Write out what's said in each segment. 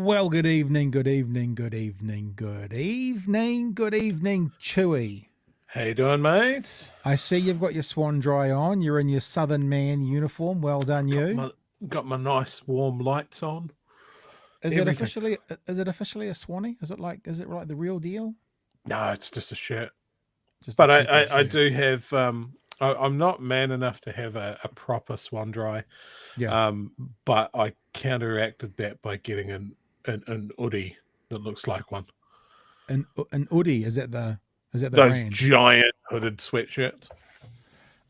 Well, good evening, Chewy. How you doing, mate? I see you've got your swan dry on. You're in your Southern Man uniform. Well done, you. Got my nice warm lights on. Is it officially a swanee? Is it like the real deal? No, it's just a shirt. But I do have. I'm not man enough to have a proper swan dry. Yeah. But I counteracted that by getting an hoodie that looks like one. An hoodie, is that the Those brand? giant hooded sweatshirts.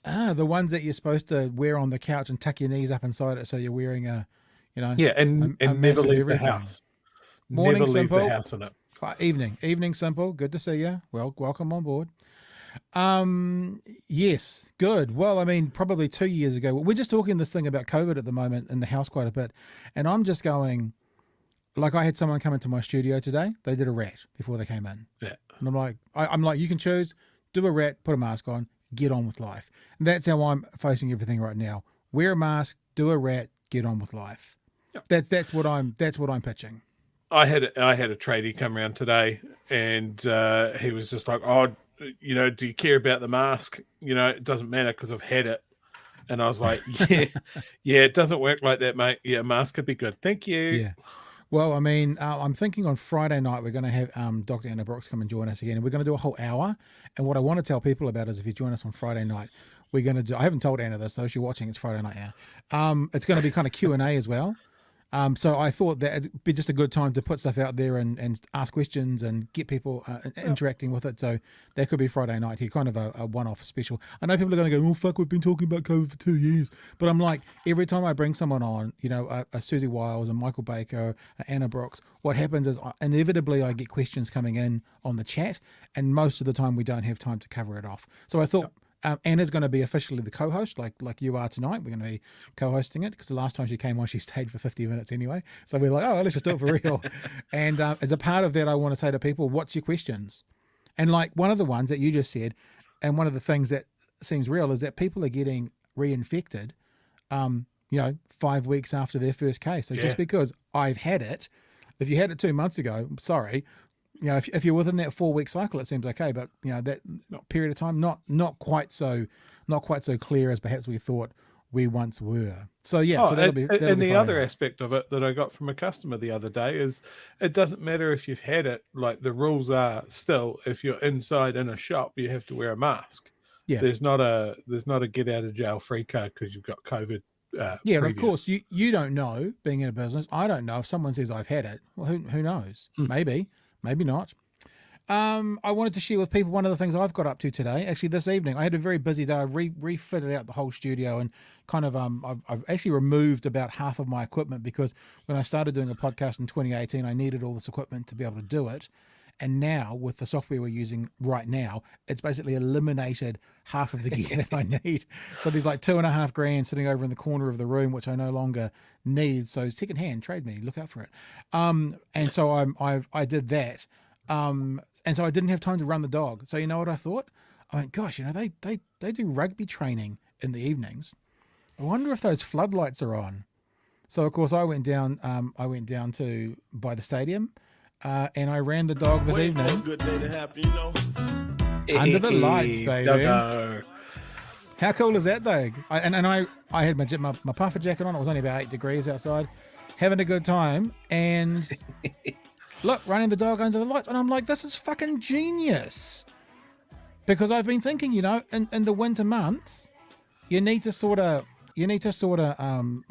Ah, the ones that you're supposed to wear on the couch and tuck your knees up inside it, so you're wearing a never leave the house. Morning, never Simple. leave the house in it. Evening, Simple. Good to see you. Well, welcome on board. Yes, good. Well, I mean, probably 2 years ago, we're just talking this thing about COVID at the moment in the house quite a bit. And I'm just going, like, I had someone come into my studio today. They did a rat before they came in. Yeah. And I'm like, you can choose, do a rat, put a mask on, get on with life. And that's how I'm facing everything right now. Wear a mask, do a rat, get on with life. Yep. That's what I'm pitching. I had a tradie come around today, and he was just like, "Oh, do you care about the mask? It doesn't matter because I've had it." And I was like, "Yeah, it doesn't work like that, mate. Yeah, a mask could be good. Thank you." Yeah. Well, I mean, I'm thinking on Friday night we're going to have Dr. Anna Brooks come and join us again, and we're going to do a whole hour. And what I want to tell people about is if you join us on Friday night, we're going to do. I haven't told Anna this, though. She's watching. It's Friday night now. It's going to be kind of Q&A as well. So I thought that it'd be just a good time to put stuff out there and ask questions and get people interacting with it. So that could be Friday night here, kind of a one-off special. I know people are going to go, "Oh, fuck, we've been talking about COVID for 2 years." But I'm like, every time I bring someone on, a Susie Wiles, a Michael Baker, a Anna Brooks, what happens is inevitably I get questions coming in on the chat, and most of the time we don't have time to cover it off. So I thought... Yep. Anna's going to be officially the co-host, like you are tonight. We're going to be co-hosting it because the last time she came on, she stayed for 50 minutes anyway. So we're like, oh, let's just do it for real. And as a part of that, I want to say to people, what's your questions? And like one of the ones that you just said, and one of the things that seems real is that people are getting reinfected, 5 weeks after their first case. So just because I've had it, if you had it 2 months ago, I'm sorry. If you're within that 4 week cycle, it seems okay. But that period of time, not quite so clear as perhaps we thought we once were. So so that'll be. And the other aspect of it that I got from a customer the other day is it doesn't matter if you've had it. Like the rules are still, if you're inside in a shop, you have to wear a mask. Yeah. There's not a get out of jail free card because you've got COVID. And of course you don't know, being in a business. I don't know if someone says I've had it. Well, who knows? Maybe not. I wanted to share with people one of the things I've got up to today. Actually, this evening, I had a very busy day. I refitted out the whole studio and kind of I've actually removed about half of my equipment because when I started doing a podcast in 2018, I needed all this equipment to be able to do it. And now, with the software we're using right now, it's basically eliminated half of the gear that I need. So there's like $2,500 sitting over in the corner of the room, which I no longer need. So secondhand, trade me, look out for it. And so I did that. And so I didn't have time to run the dog. So you know what I thought? I went, gosh, they do rugby training in the evenings. I wonder if those floodlights are on. So of course I went down to by the stadium. And I ran the dog this evening. Good day to happen, under the lights, baby. Doggo. How cool is that, though? I had my puffer jacket on. It was only about 8 degrees outside, having a good time. And look, running the dog under the lights, and I'm like, this is fucking genius. Because I've been thinking, in the winter months, you need to sort of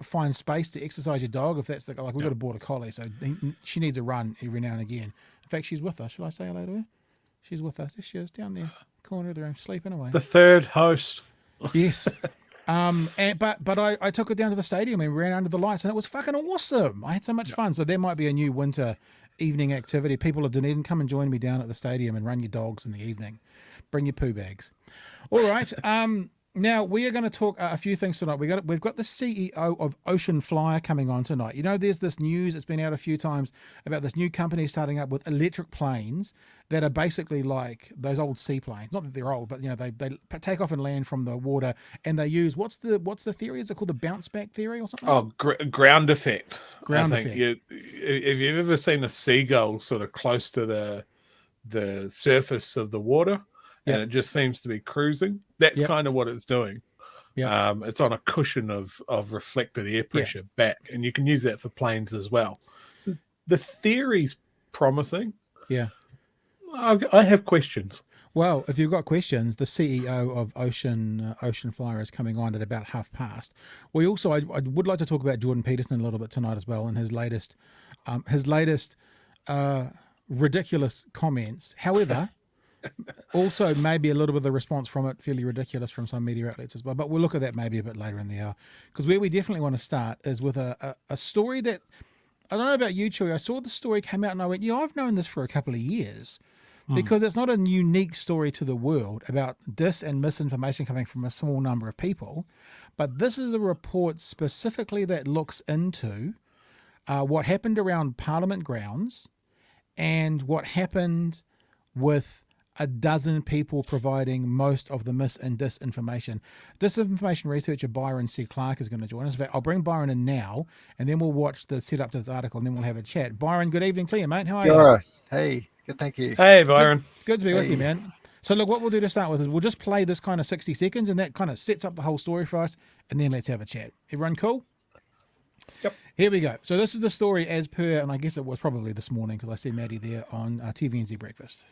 find space to exercise your dog. If that's we've got a border collie, so she needs a run every now and again. In fact, she's with us. Should I say hello to her? She's with us. There she is, down there, corner of the room, sleeping away. The third host. Yes. But I took it down to the stadium and ran under the lights, and it was fucking awesome. I had so much Yeah. fun. So there might be a new winter evening activity. People of Dunedin, come and join me down at the stadium and run your dogs in the evening. Bring your poo bags. All right. Now we are going to talk a few things tonight. We've got the CEO of Ocean Flyer coming on tonight. You know, there's this news. It's been out a few times about this new company starting up with electric planes that are basically like those old seaplanes. Not that they're old, but you know they take off and land from the water, and they use what's the theory? Is it called the bounce back theory or something? Oh, ground effect. I Ground think effect. if you've ever seen a seagull sort of close to the surface of the water, and Yep. it just seems to be cruising, that's Yep. kind of what it's doing. Yep. It's on a cushion of reflected air Yeah. pressure back, and you can use that for planes as well. So the theory's promising. Yeah. I have questions. Well, if you've got questions, the CEO of Ocean Flyer is coming on at about past. We also, I would like to talk about Jordan Peterson a little bit tonight as well, and his latest ridiculous comments. However, also maybe a little bit of the response from it fairly ridiculous from some media outlets as well. But we'll look at that maybe a bit later in the hour, because where we definitely want to start is with a story that I don't know about you, Chewy. I saw the story came out and I went, yeah, I've known this for a couple of years, because it's not a unique story to the world about dis and misinformation coming from a small number of people. But this is a report specifically that looks into what happened around Parliament grounds and what happened with a dozen people providing most of the mis and disinformation. Disinformation researcher Byron C. Clark is going to join us. In fact, I'll bring Byron in now, and then we'll watch the setup to this article, and then we'll have a chat. Byron, good evening to you, mate. How are you? Sure. Hey, good. Thank you. Hey, Good, Byron. good to be with you, Hey. man. So look, what we'll do to start with is we'll just play this kind of 60 seconds, and that kind of sets up the whole story for us, and then let's have a chat. Everyone cool? Yep. Here we go. So this is the story as per, and I guess it was probably this morning because I see Maddie there on TVNZ Breakfast.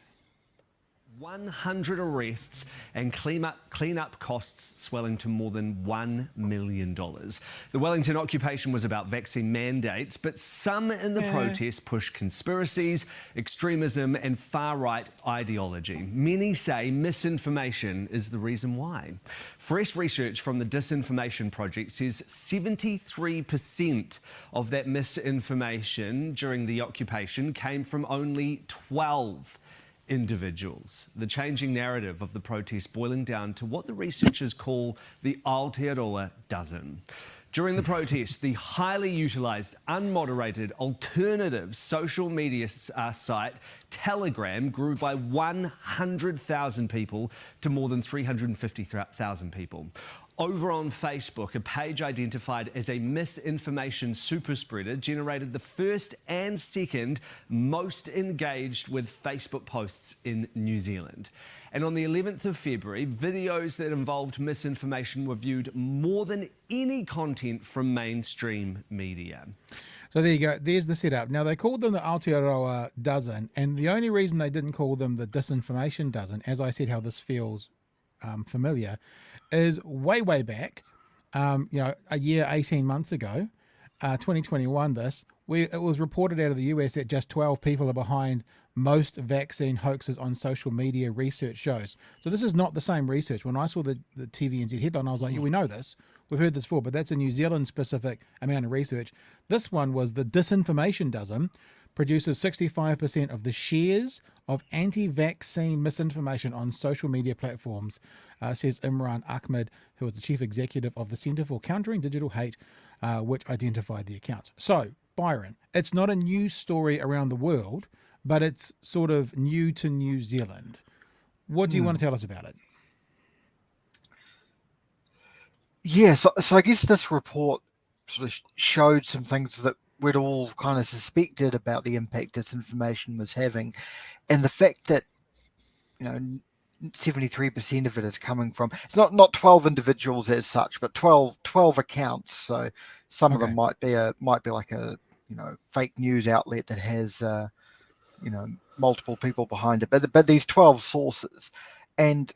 100 arrests and clean-up costs swelling to more than $1 million. The Wellington occupation was about vaccine mandates, but some in the protest push conspiracies, extremism and far-right ideology. Many say misinformation is the reason why. Fresh research from the Disinformation Project says 73% of that misinformation during the occupation came from only 12 individuals. The changing narrative of the protest boiling down to what the researchers call the Aotearoa dozen. During the protest, the highly utilised, unmoderated, alternative social media site Telegram grew by 100,000 people to more than 350,000 people. Over on Facebook, a page identified as a misinformation superspreader generated the first and second most engaged with Facebook posts in New Zealand. And on the 11th of February, videos that involved misinformation were viewed more than any content from mainstream media. So there you go. There's the setup. Now, they called them the Aotearoa dozen, and the only reason they didn't call them the disinformation dozen, as I said, how this feels familiar, is way back, a year, 18 months ago, 2021, it was reported out of the US that just 12 people are behind most vaccine hoaxes on social media, research shows. So this is not the same research. When I saw the TVNZ headline, I was like, yeah, we know this. We've heard this before, but that's a New Zealand specific amount of research. This one was the Disinformation Dozen, produces 65% of the shares of anti-vaccine misinformation on social media platforms, says Imran Ahmed, who is the chief executive of the Centre for Countering Digital Hate, which identified the accounts. So, Byron, it's not a news story around the world, but it's sort of new to New Zealand. What do you want to tell us about it? Yeah, so I guess this report sort of showed some things that we'd all kind of suspected about the impact disinformation was having, and the fact that 73% of it is coming from, it's not 12 individuals as such, but 12 accounts. So some of them might be like a fake news outlet that has multiple people behind it, but these 12 sources, and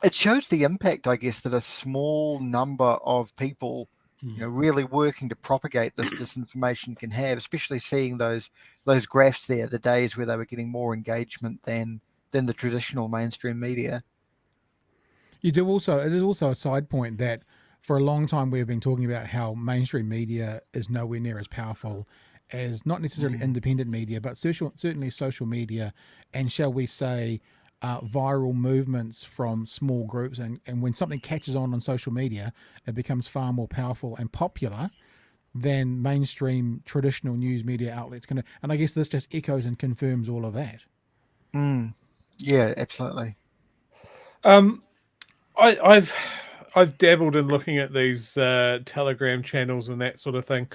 it shows the impact, I guess, that a small number of people really working to propagate this disinformation can have, especially seeing those graphs there, the days where they were getting more engagement than the traditional mainstream media. You do also. It is also a side point that for a long time we've been talking about how mainstream media is nowhere near as powerful as not necessarily independent media, but certainly social media, and shall we say, viral movements from small groups. And when something catches on social media, it becomes far more powerful and popular than mainstream traditional news media outlets can. And I guess this just echoes and confirms all of that. Yeah, absolutely. I've dabbled in looking at these Telegram channels and that sort of thing,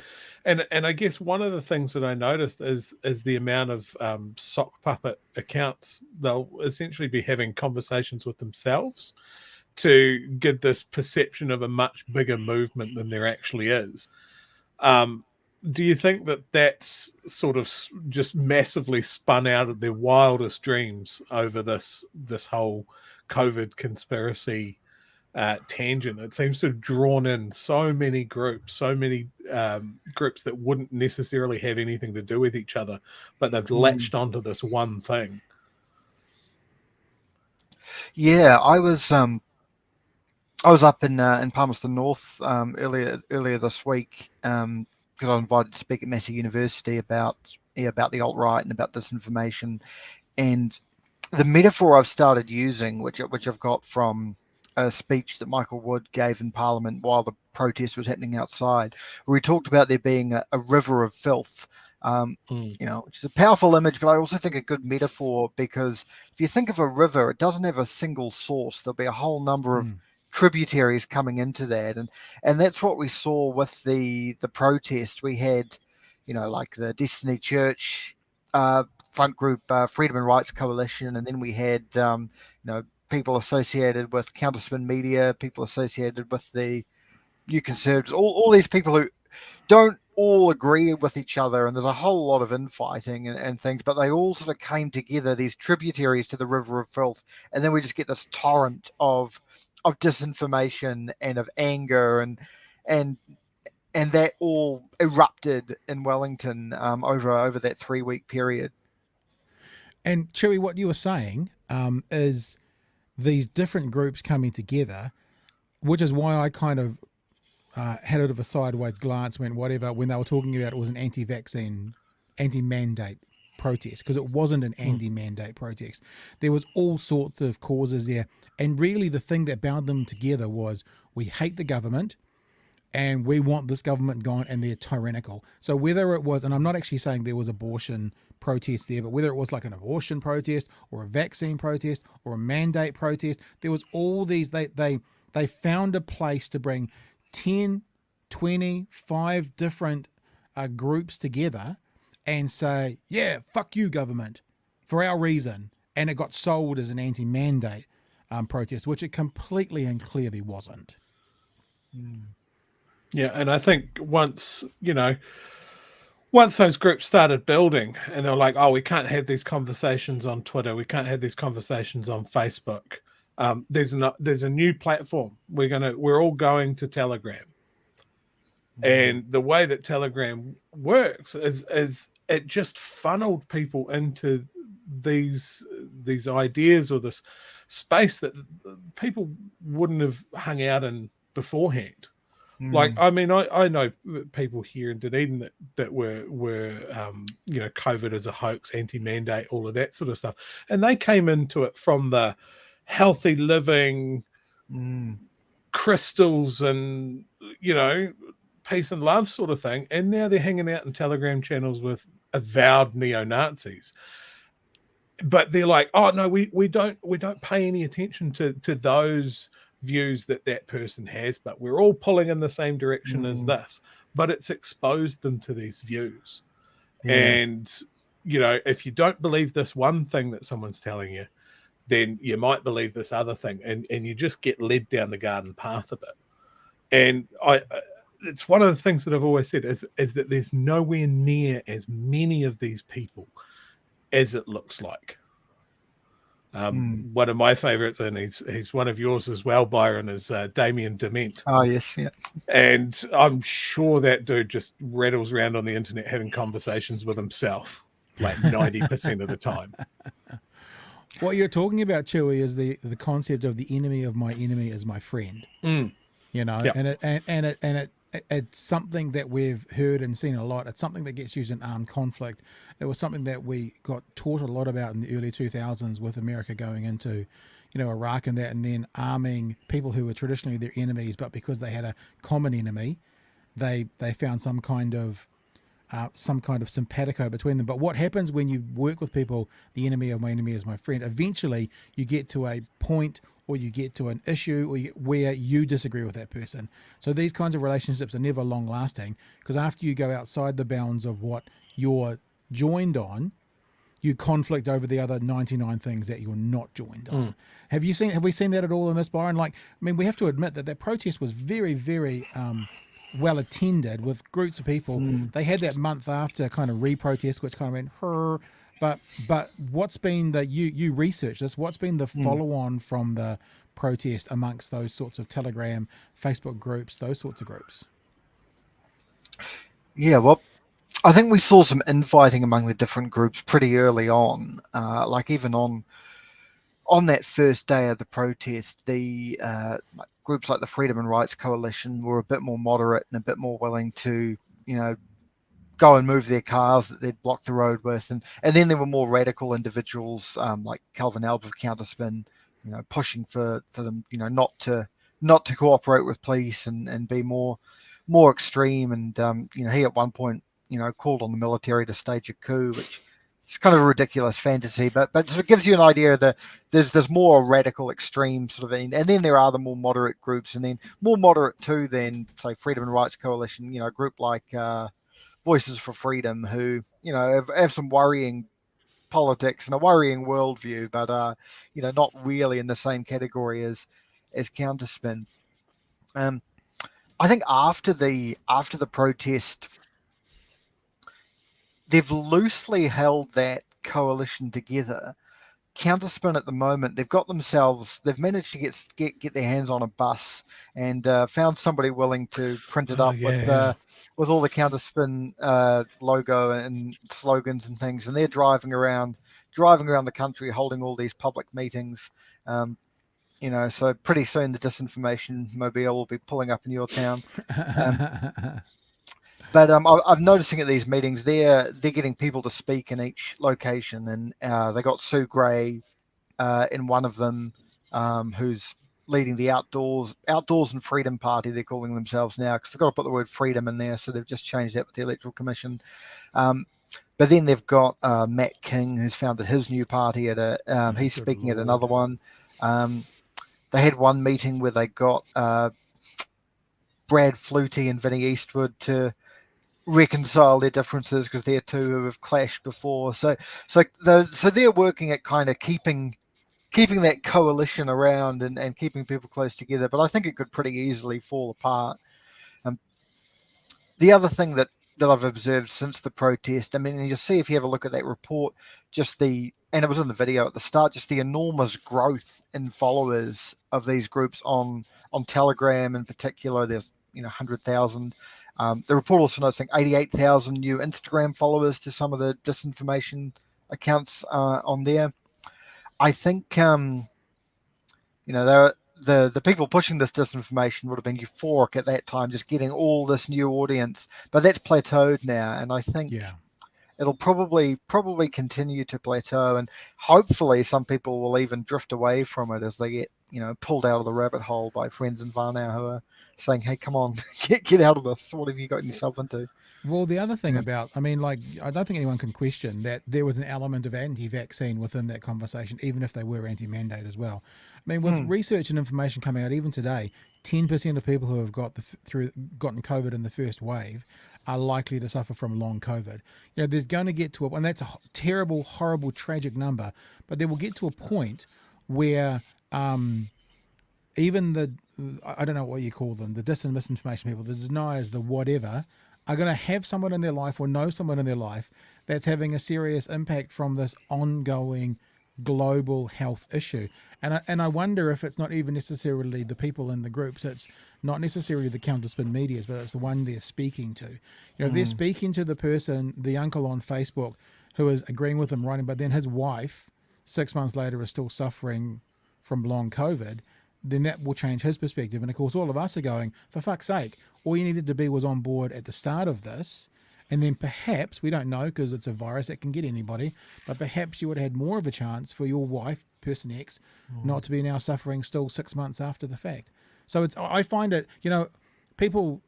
and I guess one of the things that I noticed is the amount of sock puppet accounts. They'll essentially be having conversations with themselves to give this perception of a much bigger movement than there actually is. Do you think that that's sort of just massively spun out of their wildest dreams over this whole COVID conspiracy tangent? It seems to have drawn in so many groups that wouldn't necessarily have anything to do with each other, but they've latched onto this one thing. Yeah, I was up in Palmerston North earlier this week because I was invited to speak at Massey University about the alt-right and about disinformation. And the metaphor I've started using, which I've got from a speech that Michael Wood gave in Parliament while the protest was happening outside, where he talked about there being a river of filth. Which is a powerful image, but I also think a good metaphor, because if you think of a river, it doesn't have a single source. There'll be a whole number of tributaries coming into that, and that's what we saw with the protest. We had, like the Destiny Church front group, Freedom and Rights Coalition, and then we had people associated with Counterspin Media, people associated with the New Conservatives, all these people who don't all agree with each other, and there's a whole lot of infighting and things, but they all sort of came together, these tributaries to the river of filth, and then we just get this torrent of disinformation and of anger, and that all erupted in Wellington over that 3-week period. And Chewy, what you were saying is these different groups coming together, which is why I kind of had a bit of a sideways glance when they were talking about it was an anti-vaccine, anti-mandate protest, because it wasn't an anti-mandate protest. There was all sorts of causes there, and really the thing that bound them together was we hate the government and we want this government gone, and they're tyrannical. So whether it was, and I'm not actually saying there was abortion protests there, but whether it was like an abortion protest or a vaccine protest or a mandate protest, there was all these, they found a place to bring 10, 20, 5 different groups together and say, yeah, fuck you, government, for our reason. And it got sold as an anti-mandate protest, which it completely and clearly wasn't. Yeah, and I think once those groups started building, and they're like, oh, we can't have these conversations on Twitter, we can't have these conversations on Facebook. There's a new platform. We're all going to Telegram. And the way that Telegram works is it just funneled people into these ideas, or this space that people wouldn't have hung out in beforehand. Like, I mean, I know people here in Dunedin that were COVID as a hoax, anti-mandate, all of that sort of stuff, and they came into it from the healthy living, crystals, and peace and love sort of thing, and now they're hanging out in Telegram channels with avowed neo-Nazis. But they're like, oh no, we don't pay any attention to those views that person has, but we're all pulling in the same direction as this. But it's exposed them to these views. And if you don't believe this one thing that someone's telling you, then you might believe this other thing, and you just get led down the garden path a bit. And it's one of the things that I've always said is that there's nowhere near as many of these people as it looks like. One of my favorites, and he's one of yours as well, Byron, is Damien Dement. Oh yes, yeah. And I'm sure that dude just rattles around on the internet having conversations with himself like 90% of the time. What you're talking about, Chewy, is the concept of the enemy of my enemy is my friend. You know, Yep. it's something that we've heard and seen a lot. It's something that gets used in armed conflict. It was something that we got taught a lot about in the early 2000s with America going into, you know, Iraq and that, and then arming people who were traditionally their enemies, but because they had a common enemy, they found some kind of simpatico between them. But what happens when you work with people, the enemy of my enemy is my friend, eventually you get to a point or you get to an issue where you disagree with that person. So these kinds of relationships are never long lasting, because after you go outside the bounds of what you're joined on, you conflict over the other 99 things that you're not joined on. Have we seen that at all in this, Byron? Like, I mean, we have to admit that protest was very, very well attended with groups of people. They had that month after kind of re-protest, which kind of went, Hurr. But what's been you research this? What's been the follow-on from the protest amongst those sorts of Telegram, Facebook groups, those sorts of groups? Yeah, well, I think we saw some infighting among the different groups pretty early on. Like even on that first day of the protest, the groups like the Freedom and Rights Coalition were a bit more moderate and a bit more willing to, you know, go and move their cars that they'd blocked the road with, and then there were more radical individuals like Calvin Alb of Counterspin, you know, pushing for them, you know, not to cooperate with police and be more extreme, and you know, he at one point, you know, called on the military to stage a coup, which is kind of a ridiculous fantasy, but it sort of gives you an idea that there's more radical extreme sort of, and then there are the more moderate groups, and then more moderate too than say Freedom and Rights Coalition, you know, a group like Voices for Freedom, who, you know, have some worrying politics and a worrying worldview, but you know, not really in the same category as Counterspin. I think after the protest, they've loosely held that coalition together. Counterspin at the moment, they've managed to get their hands on a bus and found somebody willing to print it up with all the Counterspin logo and slogans and things, and they're driving around the country holding all these public meetings. You know, so pretty soon the disinformation mobile will be pulling up in your town. But I'm noticing at these meetings, they're getting people to speak in each location, and they got Sue Gray in one of them, who's leading the Outdoors and Freedom Party, they're calling themselves now, because they've got to put the word freedom in there, so they've just changed that with the Electoral Commission. But then they've got Matt King, who's founded his new party he's speaking at another one. They had one meeting where they got Brad Flutie and Vinnie Eastwood to reconcile their differences, because they're two who have clashed before. So they're working at kind of keeping that coalition around and keeping people close together. But I think it could pretty easily fall apart. The other thing that I've observed since the protest, I mean, you'll see if you have a look at that report, and it was in the video at the start, just the enormous growth in followers of these groups on Telegram in particular. There's 100,000. The report also notes 88,000 new Instagram followers to some of the disinformation accounts on there. I think the people pushing this disinformation would have been euphoric at that time, just getting all this new audience. But that's plateaued now, and I think it'll probably continue to plateau, and hopefully some people will even drift away from it as they get pulled out of the rabbit hole by friends in Varnau who are saying, "Hey, come on, get out of this. What have you gotten yourself into?" Well, the other thing about, I mean, like, I don't think anyone can question that there was an element of anti-vaccine within that conversation, even if they were anti-mandate as well. I mean, with research and information coming out even today, 10% of people who have gotten COVID in the first wave are likely to suffer from long COVID. There's going to get to and that's a terrible, horrible, tragic number, but there will get to a point where even I don't know what you call them, the dis and misinformation people, the deniers, the whatever, are going to have someone in their life or know someone in their life that's having a serious impact from this ongoing global health issue. And I wonder if it's not even necessarily the people in the groups, it's not necessarily the counterspin medias, but it's the one they're speaking to. They're speaking to the person, the uncle on Facebook, who is agreeing with them writing, but then his wife 6 months later is still suffering from long COVID, then that will change his perspective. And of course, all of us are going, for fuck's sake, all you needed to be was on board at the start of this. And then perhaps, we don't know because it's a virus that can get anybody, but perhaps you would have had more of a chance for your wife, person X, not to be now suffering still 6 months after the fact. So I find it, people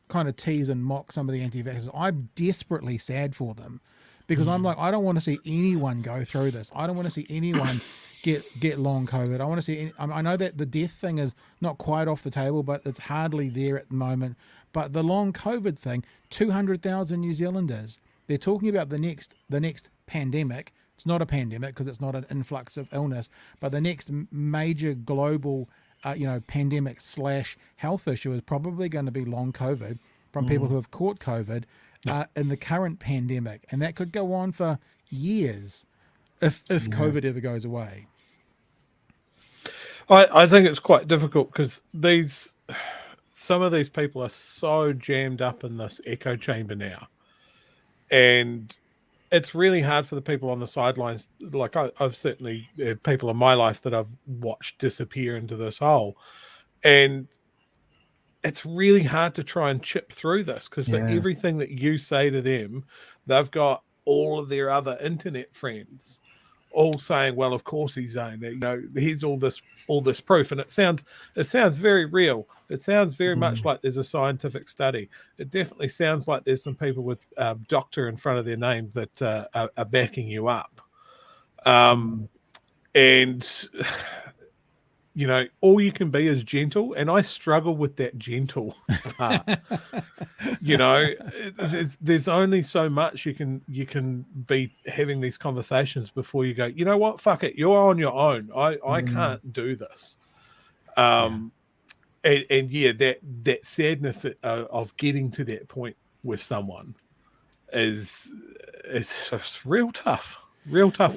kind of tease and mock some of the anti-vaxxers. I'm desperately sad for them because I'm like, I don't want to see anyone go through this. I don't want to see anyone get long COVID. I want to see, I know that the death thing is not quite off the table, but it's hardly there at the moment. But the long COVID thing, 200,000 New Zealanders, they're talking about the next pandemic. It's not a pandemic because it's not an influx of illness, but the next major global, pandemic / health issue is probably going to be long COVID from people who have caught COVID in the current pandemic. And that could go on for years if COVID ever goes away. I think it's quite difficult because some of these people are so jammed up in this echo chamber now, and it's really hard for the people on the sidelines. Like I've certainly had people in my life that I've watched disappear into this hole, and it's really hard to try and chip through this because for everything that you say to them, they've got all of their other internet friends all saying, well, of course he's saying that, here's all this proof. And it sounds very real. It sounds very much like there's a scientific study. It definitely sounds like there's some people with doctor in front of their name that are backing you up. And, all you can be is gentle. And I struggle with that gentle part. There's only so much you can be having these conversations before you go, you know what, fuck it, you're on your own. I can't do this. And that sadness of getting to that point with someone is real tough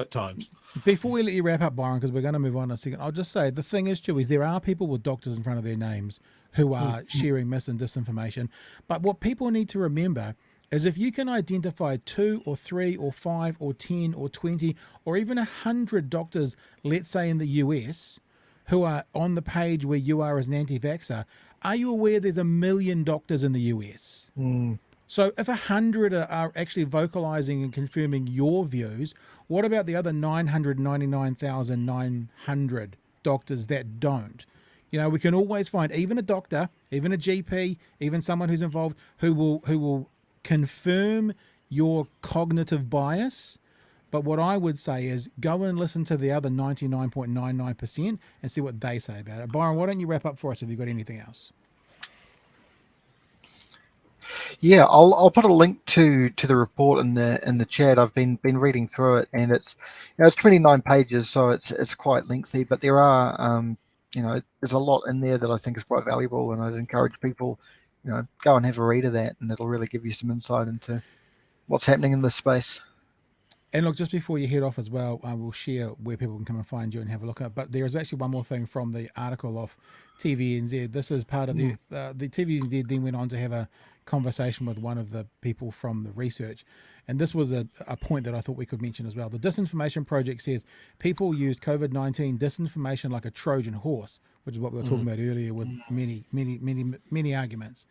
at times. Before we let you wrap up, Byron, because we're going to move on in a second, I'll just say the thing is, Chewy, is there are people with doctors in front of their names who are sharing mis and disinformation. But what people need to remember is if you can identify 2 or 3 or 5 or 10 or 20 or even 100 doctors, let's say in the US, who are on the page where you are as an anti-vaxxer, are you aware there's 1 million doctors in the US? So if 100 are actually vocalizing and confirming your views, what about the other 999,900 doctors that don't? We can always find even a doctor, even a GP, even someone who's involved who will confirm your cognitive bias. But what I would say is go and listen to the other 99.99% and see what they say about it. Byron, why don't you wrap up for us if you've got anything else? Yeah, I'll put a link to the report in the chat. I've been reading through it, and it's it's 29 pages, so it's quite lengthy. But there are there's a lot in there that I think is quite valuable, and I'd encourage people go and have a read of that, and it'll really give you some insight into what's happening in this space. And look, just before you head off as well, we'll share where people can come and find you and have a look at it. But there is actually one more thing from the article of TVNZ. This is part of the TVNZ then went on to have a conversation with one of the people from the research. And this was a point that I thought we could mention as well. The Disinformation Project says people used COVID-19 disinformation like a Trojan horse, which is what we were talking about earlier with many arguments.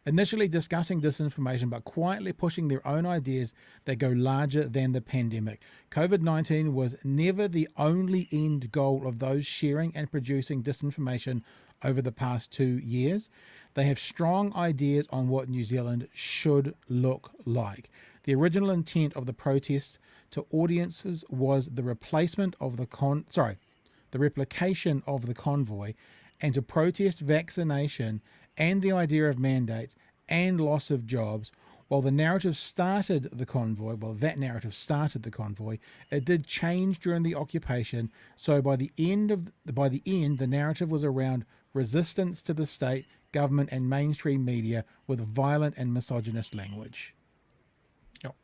Initially discussing disinformation, but quietly pushing their own ideas that go larger than the pandemic. COVID-19 was never the only end goal of those sharing and producing disinformation over the past 2 years. They have strong ideas on what New Zealand should look like. The original intent of the protest to audiences was the replacement of the replication of the convoy, and to protest vaccination and the idea of mandates and loss of jobs. While that narrative started the convoy, it did change during the occupation. So by the end, the narrative was around resistance to the state, government, and mainstream media with violent and misogynist language. Yep.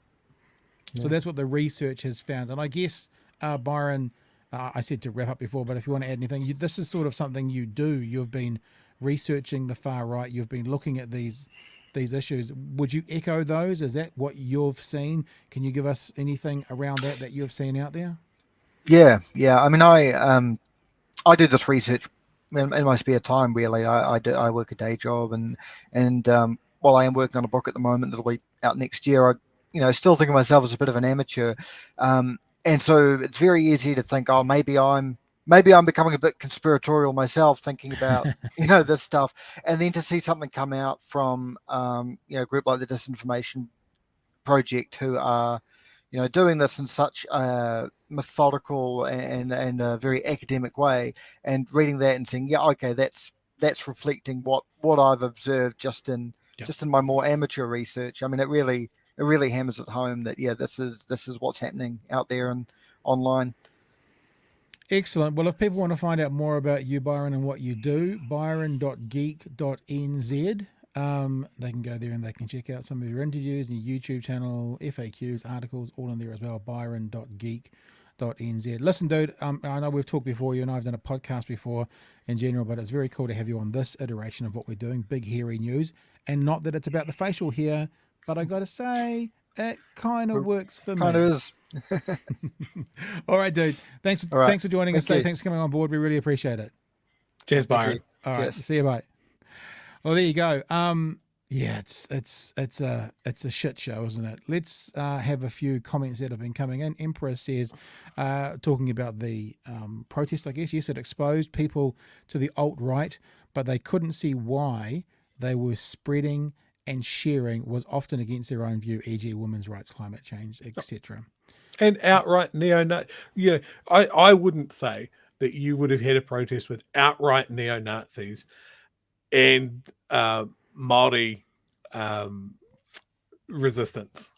So that's what the research has found. And I guess, Byron, I said to wrap up before, but if you want to add anything, this is sort of something you do. You've been researching the far right. You've been looking at these issues. Would you echo those? Is that what you've seen? Can you give us anything around that you've seen out there? Yeah. I mean, I do this research in my spare time. Really, I work a day job, and while I am working on a book at the moment that'll be out next year, I still think of myself as a bit of an amateur, and so it's very easy to think, oh, maybe I'm becoming a bit conspiratorial myself, thinking about this stuff, and then to see something come out from a group like the Disinformation Project, who are doing this in such a methodical and a very academic way, and reading that and saying, yeah, okay, that's reflecting what I've observed just in my more amateur research. I mean, it really hammers it home that this is what's happening out there and online. Excellent. Well, if people want to find out more about you, Byron, and what you do, byron.geek.nz. They can go there and they can check out some of your interviews and your YouTube channel, FAQs, articles, all in there as well. byron.geek.nz. Listen, dude, I know we've talked before. You and I have done a podcast before in general, but it's very cool to have you on this iteration of what we're doing. Big, hairy news. And not that it's about the facial hair, but I got to say, it kind of works for me. Kind of is. All right, dude. Thanks for joining us today. Thanks for coming on board. We really appreciate it. Cheers, Byron. All right. See you, bye. Well, there you go. Yeah, it's a shit show, isn't it? Let's have a few comments that have been coming in. Emperor says, talking about the protest, I guess. Yes, it exposed people to the alt-right, but they couldn't see why they were spreading and sharing was often against their own view, e.g. women's rights, climate change, etc. And outright neo-Nazi. I wouldn't say that you would have had a protest with outright neo-Nazis and Māori resistance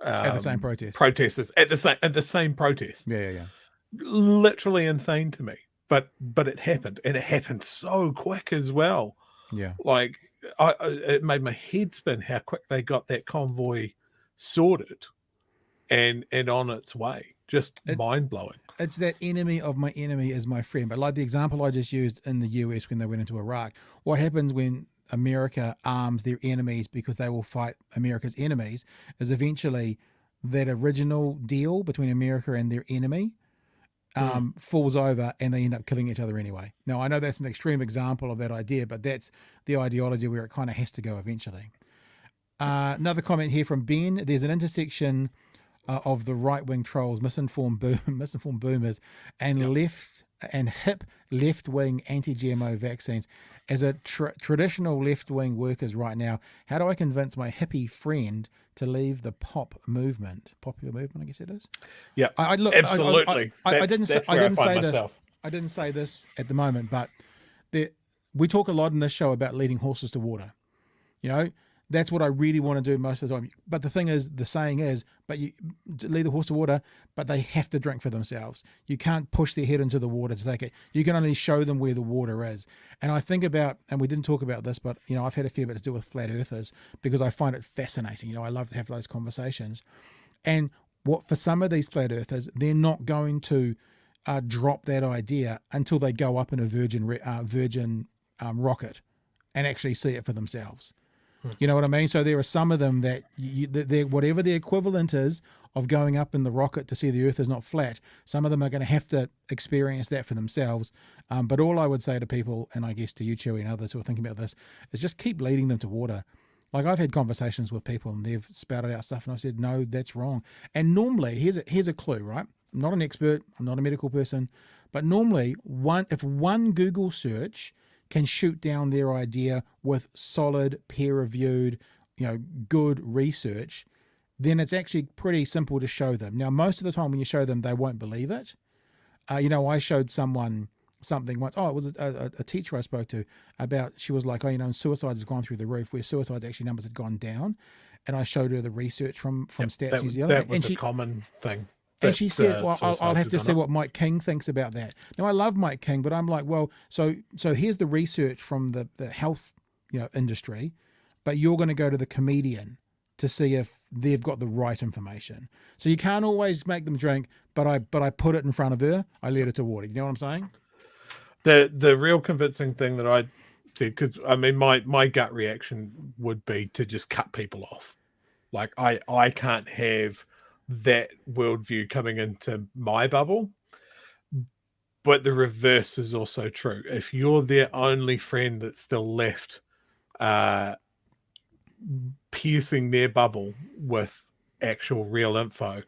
at the same protest. Protesters at the same protest. Yeah. Literally insane to me. But it happened, and it happened so quick as well. Yeah. Like it made my head spin how quick they got that convoy sorted and on its way. Just mind-blowing. It's that enemy of my enemy is my friend. But like the example I just used in the US when they went into Iraq, what happens when America arms their enemies because they will fight America's enemies is eventually that original deal between America and their enemy falls over and they end up killing each other anyway. Now, I know that's an extreme example of that idea, but that's the ideology where it kind of has to go eventually. Another comment here from Ben. There's an intersection of the right-wing trolls, misinformed boomers, and hip left-wing anti-GMO vaccines. As a traditional left-wing workers right now, how do I convince my hippie friend to leave the popular movement, I guess it is? Yeah, absolutely. I didn't say this at the moment, but we talk a lot in this show about leading horses to water. That's what I really want to do most of the time. But the saying is, but you lead the horse to water, but they have to drink for themselves. You can't push their head into the water to take it. You can only show them where the water is. And I think about, and we didn't talk about this, but I've had a fair bit to do with flat earthers because I find it fascinating. I love to have those conversations. And for some of these flat earthers, they're not going to drop that idea until they go up in a Virgin rocket and actually see it for themselves. You know what I mean? So there are some of them that whatever the equivalent is of going up in the rocket to see the earth is not flat, some of them are going to have to experience that for themselves. But all I would say to people, and I guess to you, Chewy, and others who are thinking about this, is just keep leading them to water. Like I've had conversations with people and they've spouted out stuff and I've said, no, that's wrong. And normally, here's a clue, right? I'm not an expert. I'm not a medical person. But normally, if one Google search can shoot down their idea with solid, peer-reviewed, good research, then it's actually pretty simple to show them. Now, most of the time when you show them, they won't believe it. I showed someone something once. Oh, it was a teacher I spoke to about, she was like, suicide has gone through the roof, where suicide actually numbers had gone down. And I showed her the research from Stats New Zealand. That was a common thing. And she said, well, I'll have to see what Mike King thinks about that. Now, I love Mike King, but I'm like, well, so here's the research from the health industry, but you're going to go to the comedian to see if they've got the right information. So you can't always make them drink, but I put it in front of her. I led her to water. You know what I'm saying? The real convincing thing that I did, because I mean, my gut reaction would be to just cut people off. Like I can't have that worldview coming into my bubble. But the reverse is also true. If you're their only friend that's still left, piercing their bubble with actual real info,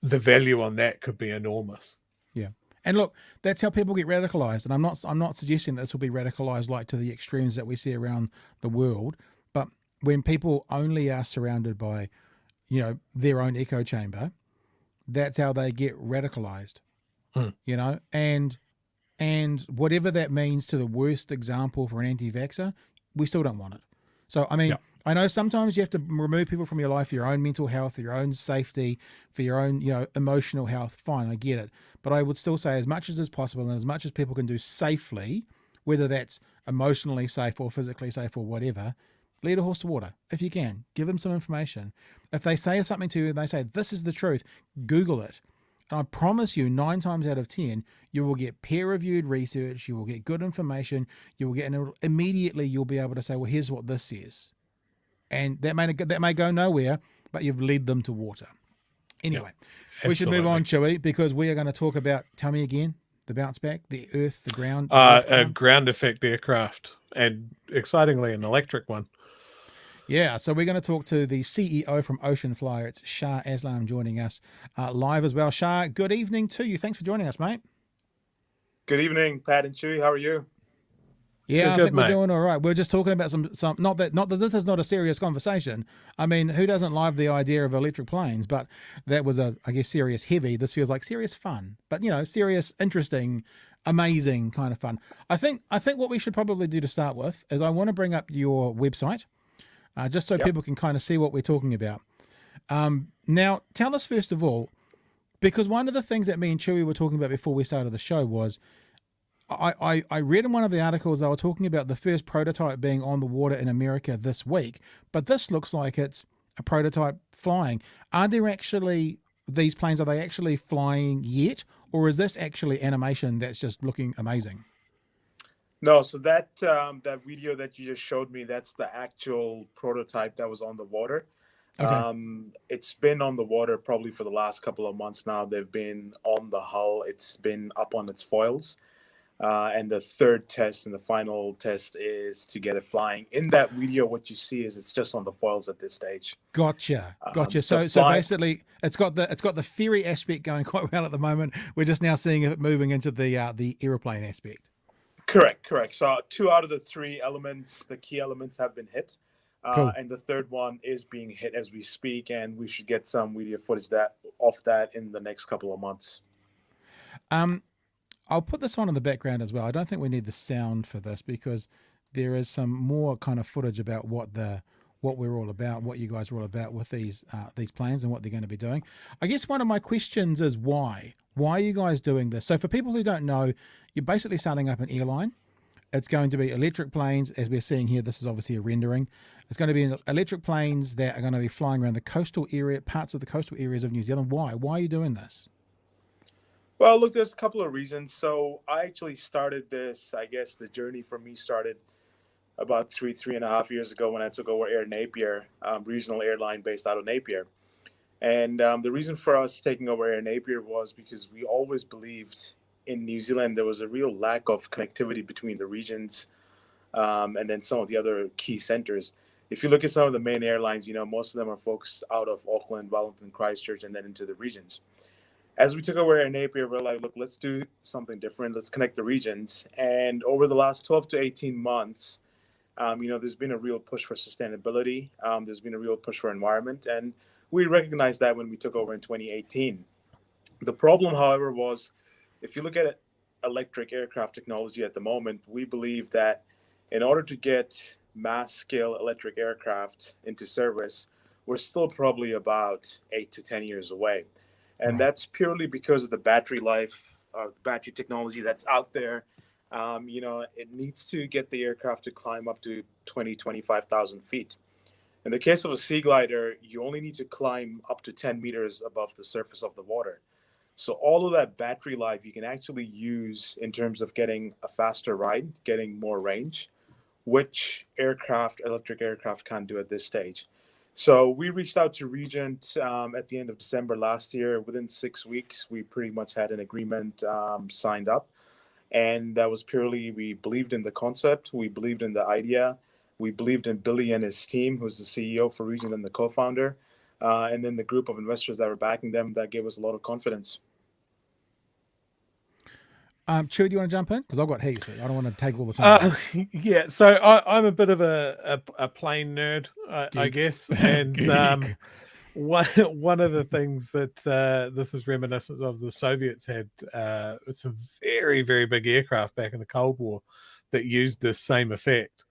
the value on that could be enormous. Yeah. And look, that's how people get radicalized. And I'm not suggesting that this will be radicalized like to the extremes that we see around the world. But when people only are surrounded by, their own echo chamber, that's how they get radicalized. And whatever that means to the worst example for an anti-vaxxer, we still don't want it. So, I mean, Yeah. I know sometimes you have to remove people from your life for your own mental health, for your own safety, for your own, emotional health. Fine, I get it. But I would still say as much as is possible and as much as people can do safely, whether that's emotionally safe or physically safe or whatever, lead a horse to water if you can. Give them some information. If they say something to you and they say, this is the truth, Google it. And I promise you, 9 times out of 10, you will get peer-reviewed research, you will get good information, you will get, and immediately you'll be able to say, well, here's what this says. And that may go nowhere, but you've led them to water. Anyway, we should move on, Chewy, because we are going to talk about, tell me again, the bounce back, the earth, the ground. A ground effect aircraft, and excitingly, an electric one. Yeah, so we're going to talk to the CEO from Ocean Flyer. It's Shah Aslam joining us live as well. Shah, good evening to you. Thanks for joining us, mate. Good evening, Pat and Chewy. How are you? Yeah, I think we're doing all right. We're just talking about some not that this is not a serious conversation. I mean, who doesn't love the idea of electric planes? But that was serious heavy. This feels like serious fun. But serious, interesting, amazing kind of fun. I think what we should probably do to start with is I want to bring up your website, just so people can kind of see what we're talking about. Now, tell us first of all, because one of the things that me and Chewy were talking about before we started the show was, I read in one of the articles they were talking about the first prototype being on the water in America this week, but this looks like it's a prototype flying. Are there actually these planes? Are they actually flying yet, or is this actually animation that's just looking amazing? No, so that video that you just showed me, that's the actual prototype that was on the water. Okay. It's been on the water probably for the last couple of months now. They've been on the hull. It's been up on its foils. And the third test and the final test is to get it flying. In that video, what you see is it's just on the foils at this stage. Gotcha. So basically, it's got the ferry aspect going quite well at the moment. We're just now seeing it moving into the airplane aspect. Correct. So 2 out of the 3 elements, the key elements, have been hit. Cool. And the third one is being hit as we speak, and we should get some video footage of that in the next couple of months. I'll put this on in the background as well. I don't think we need the sound for this because there is some more kind of footage about what we're all about, what you guys are all about with these planes and what they're going to be doing. I guess one of my questions is why? Why are you guys doing this? So for people who don't know, you're basically starting up an airline. It's going to be electric planes, as we're seeing here. This is obviously a rendering. It's going to be electric planes that are going to be flying around the coastal area, parts of the coastal areas of New Zealand. Why? Why are you doing this? Well, look, there's a couple of reasons. So I actually started this, I guess the journey for me started about three and a half years ago when I took over Air Napier, regional airline based out of Napier. And the reason for us taking over Air Napier was because we always believed in New Zealand there was a real lack of connectivity between the regions and then some of the other key centers. If you look at some of the main airlines, most of them are focused out of Auckland, Wellington, Christchurch, and then into the regions. As we took over Air Napier, we're like, look, let's do something different. Let's connect the regions. And over the last 12 to 18 months, there's been a real push for sustainability. There's been a real push for environment. And we recognized that when we took over in 2018. The problem, however, was if you look at electric aircraft technology at the moment, we believe that in order to get mass scale electric aircraft into service, we're still probably about 8 to 10 years away. And that's purely because of the battery life, the battery technology that's out there. It needs to get the aircraft to climb up to 25,000 feet. In the case of a sea glider, you only need to climb up to 10 meters above the surface of the water. So all of that battery life you can actually use in terms of getting a faster ride, getting more range, which electric aircraft can't do at this stage. So we reached out to Regent at the end of December last year. Within 6 weeks, we pretty much had an agreement signed up. And that was purely, we believed in the concept, we believed in the idea, we believed in Billy and his team, who's the CEO for Region and the co-founder, and then the group of investors that were backing them. That gave us a lot of confidence. Chew, do you want to jump in? Because I've got heaps, but I don't want to take all the time. Yeah, so I'm a bit of a plane nerd, I guess, and one of the things that this is reminiscent of, the Soviets had some very, very big aircraft back in the Cold War that used this same effect,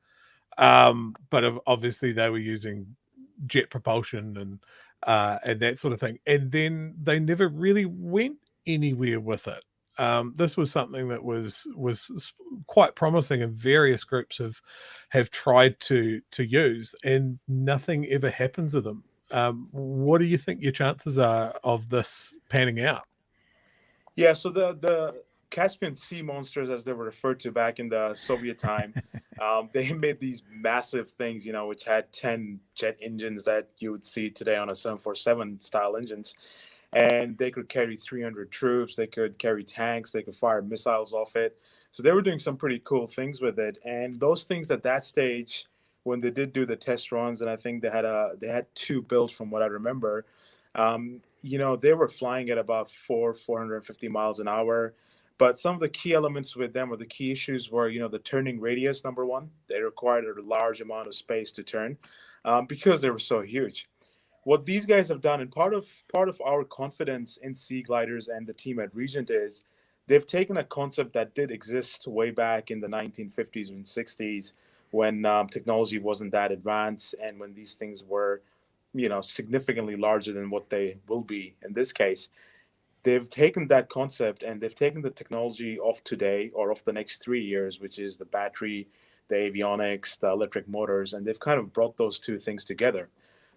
but obviously they were using jet propulsion and that sort of thing, and then they never really went anywhere with it. This was something that was quite promising, and various groups have tried to use, and nothing ever happens with them. What do you think your chances are of this panning out? Yeah, so the Caspian Sea monsters, as they were referred to back in the Soviet time, they made these massive things, which had 10 jet engines that you would see today on a 747 style engines. And they could carry 300 troops, they could carry tanks, they could fire missiles off it. So they were doing some pretty cool things with it. And those things at that stage, when they did do the test runs, and I think they had two built from what I remember, they were flying at about 450 miles an hour. But some of the key elements with them, or the key issues, were, the turning radius. Number one, they required a large amount of space to turn, because they were so huge. What these guys have done, and part of our confidence in sea gliders and the team at Regent, is they've taken a concept that did exist way back in the 1950s and 60s, when technology wasn't that advanced, and when these things were, significantly larger than what they will be in this case. They've taken that concept and they've taken the technology of today, or of the next 3 years, which is the battery, the avionics, the electric motors, and they've kind of brought those two things together.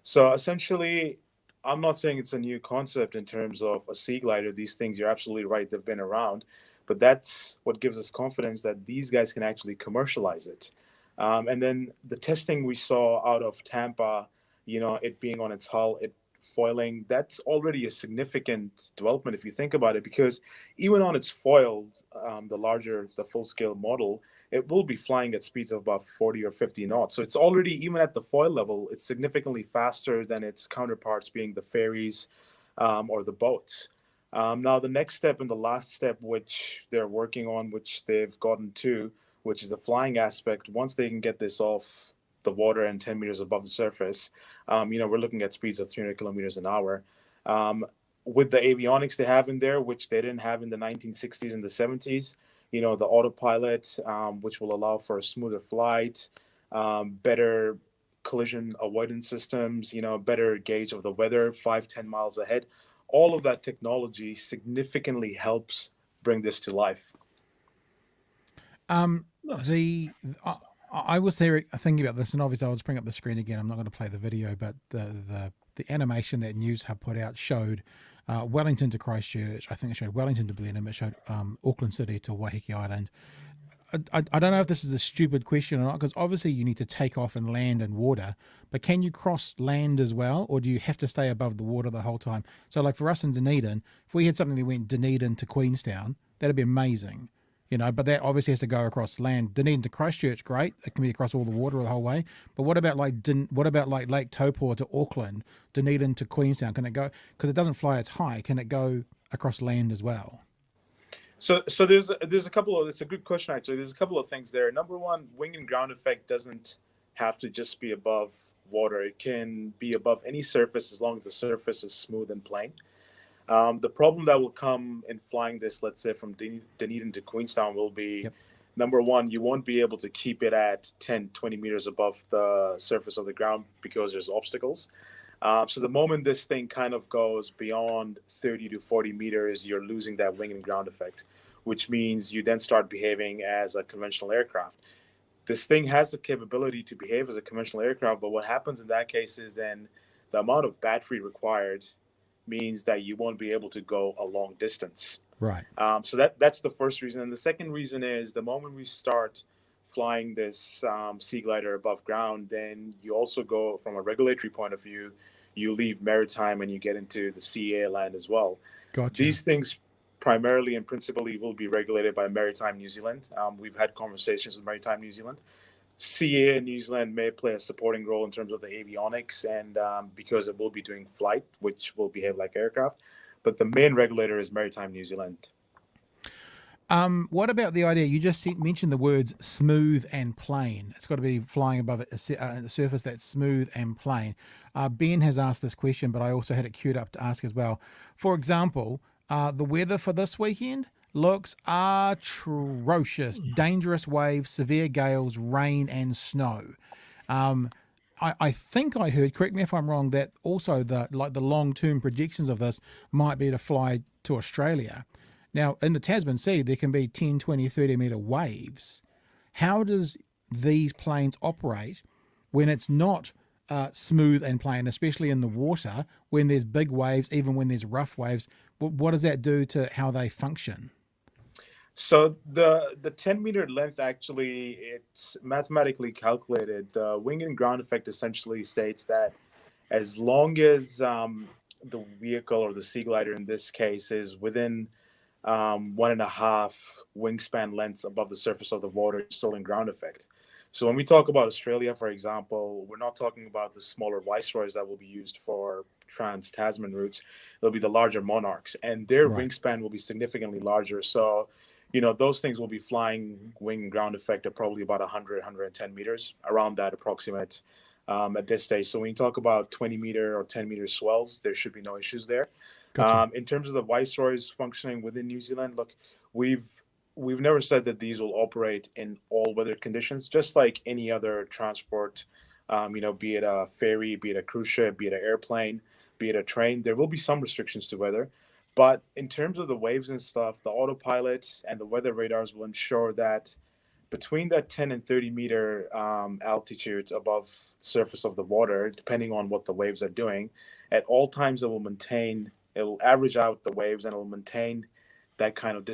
So essentially, I'm not saying it's a new concept in terms of a sea glider. These things, you're absolutely right, they've been around, but that's what gives us confidence that these guys can actually commercialize it. And then the testing we saw out of Tampa, it being on its hull, it foiling, that's already a significant development if you think about it, because even on its foiled, the full scale model, it will be flying at speeds of about 40 or 50 knots. So it's already, even at the foil level, it's significantly faster than its counterparts, being the ferries, or the boats. Now, the next step and the last step, which they're working on, which they've gotten to, which is the flying aspect, once they can get this off the water and 10 meters above the surface, we're looking at speeds of 300 kilometers an hour. With the avionics they have in there, which they didn't have in the 1960s and the 70s, the autopilot, which will allow for a smoother flight, better collision avoidance systems, better gauge of the weather 5-10 miles ahead. All of that technology significantly helps bring this to life. I was there thinking about this, and obviously I'll just bring up the screen again. I'm not going to play the video, but the animation that News Hub put out showed Wellington to Christchurch. I think it showed Wellington to Blenheim. It showed Auckland City to Waiheke Island. I don't know if this is a stupid question or not, because obviously you need to take off and land in water, but can you cross land as well, or do you have to stay above the water the whole time? So like for us in Dunedin, if we had something that went Dunedin to Queenstown, that'd be amazing. But that obviously has to go across land. Dunedin to Christchurch, great. It can be across all the water the whole way. But what about like Lake Taupo to Auckland, Dunedin to Queenstown? Can it go, because it doesn't fly as high, can it go across land as well? So there's a couple of, it's a good question actually. There's a couple of things there. Number one, wing and ground effect doesn't have to just be above water. It can be above any surface as long as the surface is smooth and plain. The problem that will come in flying this, let's say from Dunedin to Queenstown, will be, number one, you won't be able to keep it at 10, 20 meters above the surface of the ground because there's obstacles. So the moment this thing kind of goes beyond 30 to 40 meters, you're losing that wing and ground effect, which means you then start behaving as a conventional aircraft. This thing has the capability to behave as a conventional aircraft, but what happens in that case is then the amount of battery required means that you won't be able to go a long distance. Right. So that's the first reason. And the second reason is the moment we start flying this sea glider above ground, then you also go from a regulatory point of view, you leave maritime and you get into the sea air land as well. Gotcha. These things primarily and principally will be regulated by Maritime New Zealand. We've had conversations with Maritime New Zealand. CA in New Zealand may play a supporting role in terms of the avionics, and because it will be doing flight, which will behave like aircraft. But the main regulator is Maritime New Zealand. What about the idea? You just mentioned the words smooth and plain. It's got to be flying above a surface that's smooth and plain. Ben has asked this question, but I also had it queued up to ask as well. For example, the weather for this weekend looks atrocious. Dangerous waves, severe gales, rain and snow. I think I heard, correct me if I'm wrong, that also the long-term projections of this might be to fly to Australia. Now, in the Tasman Sea, there can be 10, 20, 30 metre waves. How does these planes operate when it's not smooth and plain, especially in the water, when there's big waves, even when there's rough waves? What does that do to how they function? So the 10-meter length, actually, it's mathematically calculated. The wing and ground effect essentially states that as long as the vehicle or the sea glider in this case is within 1.5 wingspan lengths above the surface of the water, it's still in ground effect. So when we talk about Australia, for example, we're not talking about the smaller Viceroys that will be used for trans-Tasman routes. It'll be the larger Monarchs, and their wingspan will be significantly larger. So, those things will be flying wing and ground effect at probably about 100, 110 meters, around that approximate at this stage. So when you talk about 20-meter or 10-meter swells, there should be no issues there. Gotcha. In terms of the Viceroys functioning within New Zealand, look, we've never said that these will operate in all weather conditions, just like any other transport, be it a ferry, be it a cruise ship, be it an airplane, be it a train. There will be some restrictions to weather. But in terms of the waves and stuff, the autopilot and the weather radars will ensure that between that 10 and 30 meter altitudes above the surface of the water, depending on what the waves are doing, at all times it will average out the waves and it will maintain that kind of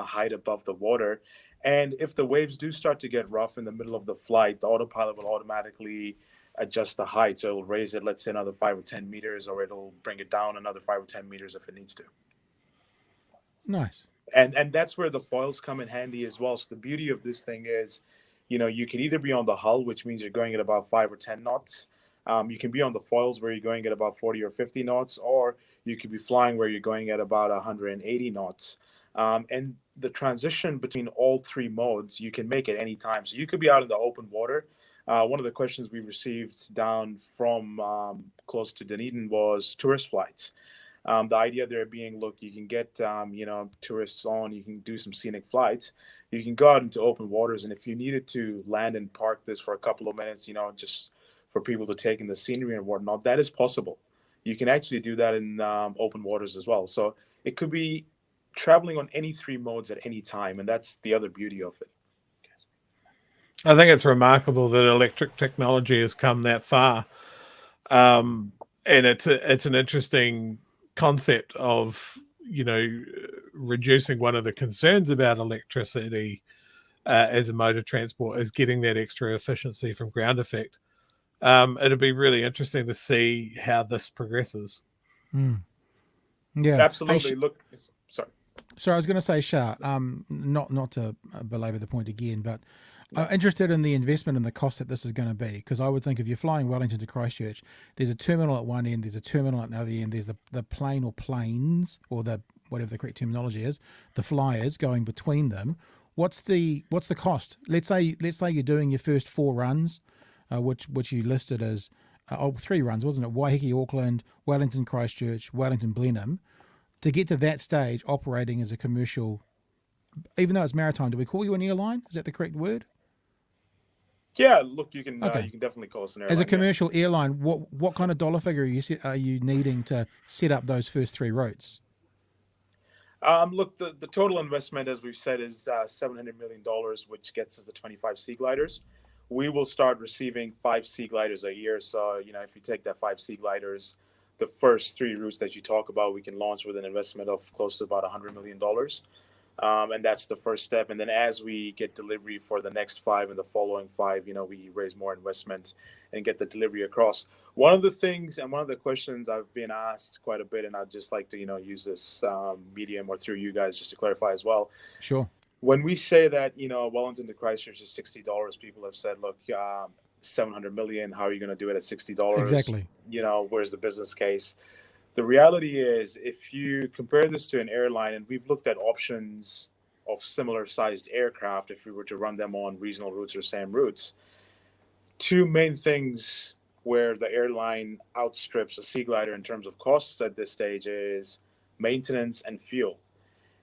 height above the water. And if the waves do start to get rough in the middle of the flight, the autopilot will automatically adjust the height. So it'll raise it, let's say, another 5 or 10 meters, or it'll bring it down another 5 or 10 meters if it needs to. Nice. And that's where the foils come in handy as well. So the beauty of this thing is, you can either be on the hull, which means you're going at about 5 or 10 knots. You can be on the foils where you're going at about 40 or 50 knots, or you could be flying where you're going at about 180 knots. And the transition between all three modes, you can make at any time. So you could be out in the open water. One of the questions we received down from close to Dunedin was tourist flights. The idea there being, look, you can get, tourists on, you can do some scenic flights, you can go out into open waters. And if you needed to land and park this for a couple of minutes, just for people to take in the scenery and whatnot, that is possible. You can actually do that in open waters as well. So it could be traveling on any three modes at any time. And that's the other beauty of it. I think it's remarkable that electric technology has come that far. And it's an interesting concept of, reducing one of the concerns about electricity as a mode of transport is getting that extra efficiency from ground effect. It'll be really interesting to see how this progresses. Yeah, absolutely. Hey, Look, sorry. I was going to say, Shah, not to belabor the point again, but I'm interested in the investment and the cost that this is going to be, because I would think if you're flying Wellington to Christchurch, there's a terminal at one end, there's a terminal at another end, there's the plane or planes, or the whatever the correct terminology is, the flyers going between them. What's the cost? Let's say you're doing your first 4 runs, which you listed as 3 runs, wasn't it? Waiheke, Auckland, Wellington, Christchurch, Wellington, Blenheim. To get to that stage, operating as a commercial, even though it's maritime, do we call you an airline? Is that the correct word? Yeah, look, you can Okay. You can definitely call us an airline. As a commercial airline, what kind of dollar figure are you needing to set up those first 3 routes? Look, the total investment, as we've said, is $700 million, which gets us the 25 sea gliders. We will start receiving 5 sea gliders a year. So, if you take that 5 sea gliders, the first 3 routes that you talk about, we can launch with an investment of close to about $100 million. And that's the first step. And then as we get delivery for the next 5 and the following 5, we raise more investment and get the delivery across. One of the things and one of the questions I've been asked quite a bit, and I'd just like to, use this medium or through you guys just to clarify as well. Sure. When we say that, Wellington to Christchurch is $60, people have said, look, 700 million, how are you going to do it at $60? Exactly. Where's the business case? The reality is, if you compare this to an airline, and we've looked at options of similar sized aircraft, if we were to run them on regional routes or same routes, two main things where the airline outstrips a sea glider in terms of costs at this stage is maintenance and fuel.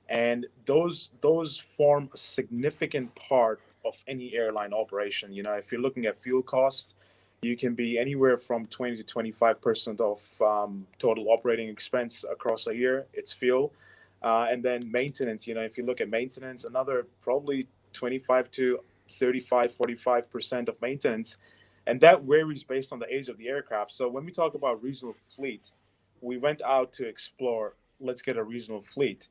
And those form a significant part of any airline operation. If you're looking at fuel costs, you can be anywhere from 20 to 25% of total operating expense across a year. It's fuel. And then maintenance, if you look at maintenance, another probably 25 to 35, 45% of maintenance. And that varies based on the age of the aircraft. So when we talk about regional fleet, we went out to explore, let's get a regional fleet.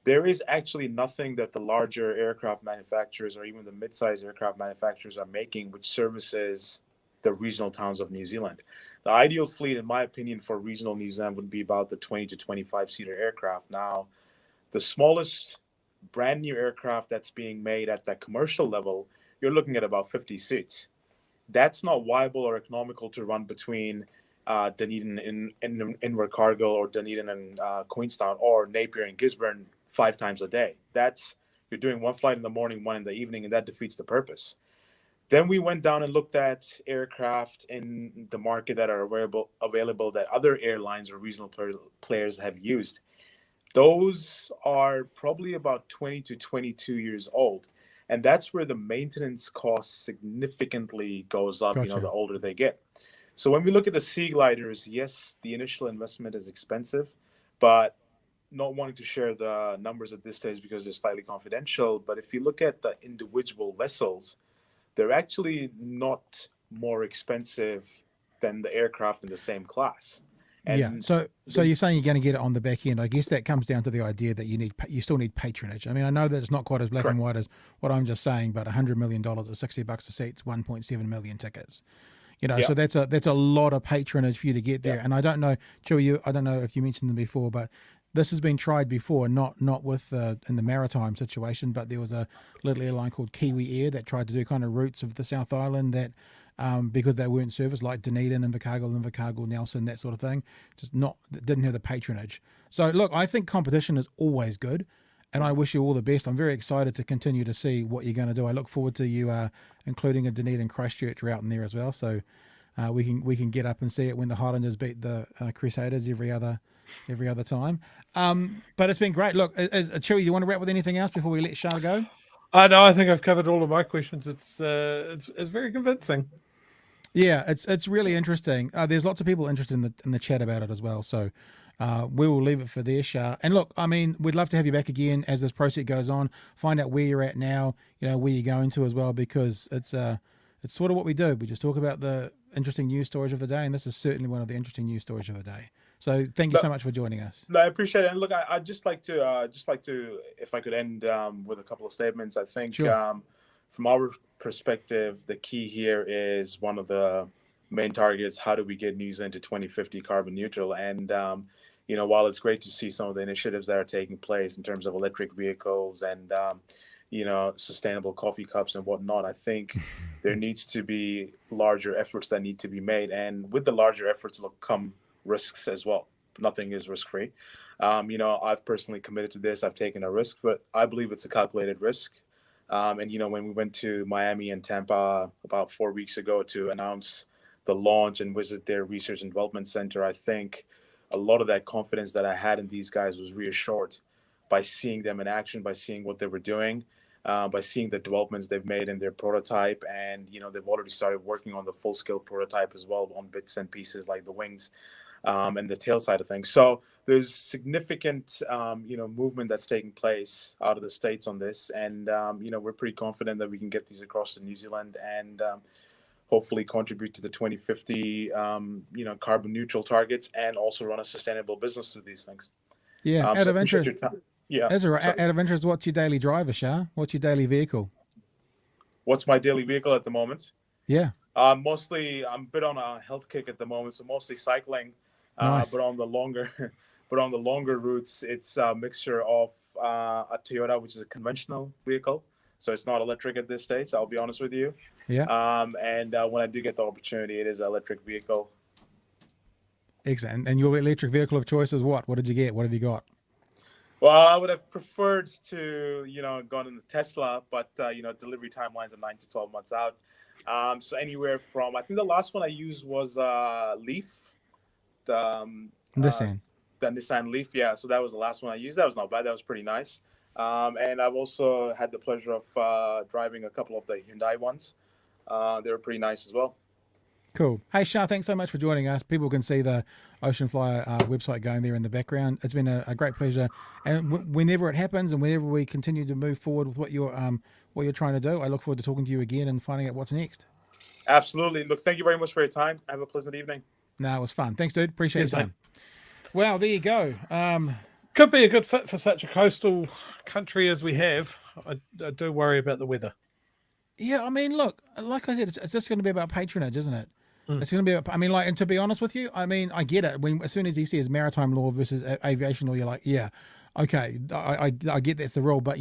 There is actually nothing that the larger aircraft manufacturers or even the mid-sized aircraft manufacturers are making which services the regional towns of New Zealand. The ideal fleet, in my opinion, for regional New Zealand would be about the 20 to 25-seater aircraft. Now, the smallest brand new aircraft that's being made at that commercial level, you're looking at about 50 seats. That's not viable or economical to run between Dunedin in Invercargill or Dunedin and Queenstown or Napier and Gisborne 5 times a day. You're doing one flight in the morning, one in the evening, and that defeats the purpose. Then we went down and looked at aircraft in the market that are available that other airlines or regional players have used. Those are probably about 20 to 22 years old. And that's where the maintenance cost significantly goes up, Gotcha. the older they get. So when we look at the sea gliders, yes, the initial investment is expensive, but not wanting to share the numbers at this stage because they're slightly confidential. But if you look at the individual vessels, they're actually not more expensive than the aircraft in the same class. And yeah. So you're saying you're going to get it on the back end. I guess that comes down to the idea that you still need patronage. I mean, I know that it's not quite as black and white as what I'm just saying, but $100 million at $60 a seat's 1.7 million tickets. So that's a lot of patronage for you to get there. And I don't know, Chewy, I don't know if you mentioned them before, but this has been tried before, not with in the maritime situation, but there was a little airline called Kiwi Air that tried to do kind of routes of the South Island that because they weren't serviced, like Dunedin, Invercargill, Nelson, that sort of thing, didn't have the patronage. So look, I think competition is always good, and I wish you all the best. I'm very excited to continue to see what you're going to do. I look forward to you including a Dunedin Christchurch route in there as well. So we can get up and see it when the Highlanders beat the Crusaders every other time. But it's been great. Look, Chewy, you want to wrap with anything else before we let Shah go? No, I think I've covered all of my questions. It's very convincing. Yeah, it's really interesting. There's lots of people interested in the chat about it as well. So we will leave it for there, Shah. And look, I mean, we'd love to have you back again as this process goes on. Find out where you're at now, where you're going to as well, because it's sort of what we do. We just talk about the interesting news stories of the day, and this is certainly one of the interesting news stories of the day. So thank you so much for joining us. No, I appreciate it. And look, I'd just like to, if I could end with a couple of statements. I think from our perspective, the key here is one of the main targets: how do we get New Zealand to 2050 carbon neutral? And while it's great to see some of the initiatives that are taking place in terms of electric vehicles and sustainable coffee cups and whatnot, I think there needs to be larger efforts that need to be made. And with the larger efforts come risks as well. Nothing is risk-free. I've personally committed to this. I've taken a risk, but I believe it's a calculated risk. And when we went to Miami and Tampa about 4 weeks ago to announce the launch and visit their research and development center, I think a lot of that confidence that I had in these guys was reassured by seeing them in action, by seeing what they were doing, by seeing the developments they've made in their prototype. And, they've already started working on the full-scale prototype as well on bits and pieces like the wings and the tail side of things. So there's significant, movement that's taking place out of the States on this. And, we're pretty confident that we can get these across to New Zealand and hopefully contribute to the 2050, carbon neutral targets and also run a sustainable business through these things. Yeah, out of interest. Yeah. That's all right. So Out of interest, what's your daily driver, Shah? What's your daily vehicle? what's my daily vehicle at the moment? Yeah, Mostly, I'm a bit on a health kick at the moment, so mostly cycling. nice. But on the longer, but on the longer routes, it's a mixture of a Toyota, which is a conventional vehicle, so it's not electric at this stage. I'll be honest with you. Yeah, And when I do get the opportunity, it is an electric vehicle. excellent. And your electric vehicle of choice is what? What did you get? What have you got? Well, I would have preferred to, gone in the Tesla, but delivery timelines are 9 to 12 months out. So anywhere from, I think the last one I used was Leaf, the Nissan. the Nissan Leaf. Yeah, so that was the last one I used. That was not bad. That was pretty nice. And I've also had the pleasure of driving a couple of the Hyundai ones. They were pretty nice as well. Cool. Hey, Shah, thanks so much for joining us. People can see the Ocean Flyer website going there in the background. It's been a great pleasure. And whenever it happens and whenever we continue to move forward with what you're trying to do, I look forward to talking to you again and finding out what's next. Absolutely. Look, thank you very much for your time. Have a pleasant evening. No, it was fun. Thanks, dude. Appreciate Yes, your time. Wow, there you go. Could be a good fit for such a coastal country as we have. I do worry about the weather. Yeah, I mean, look, like I said, it's just going to be about patronage, isn't it? It's going to be about, I mean, like, and to be honest with you, I mean, I get it. As soon as he says maritime law versus aviation law, you're like, yeah, okay, I get that's the rule. But,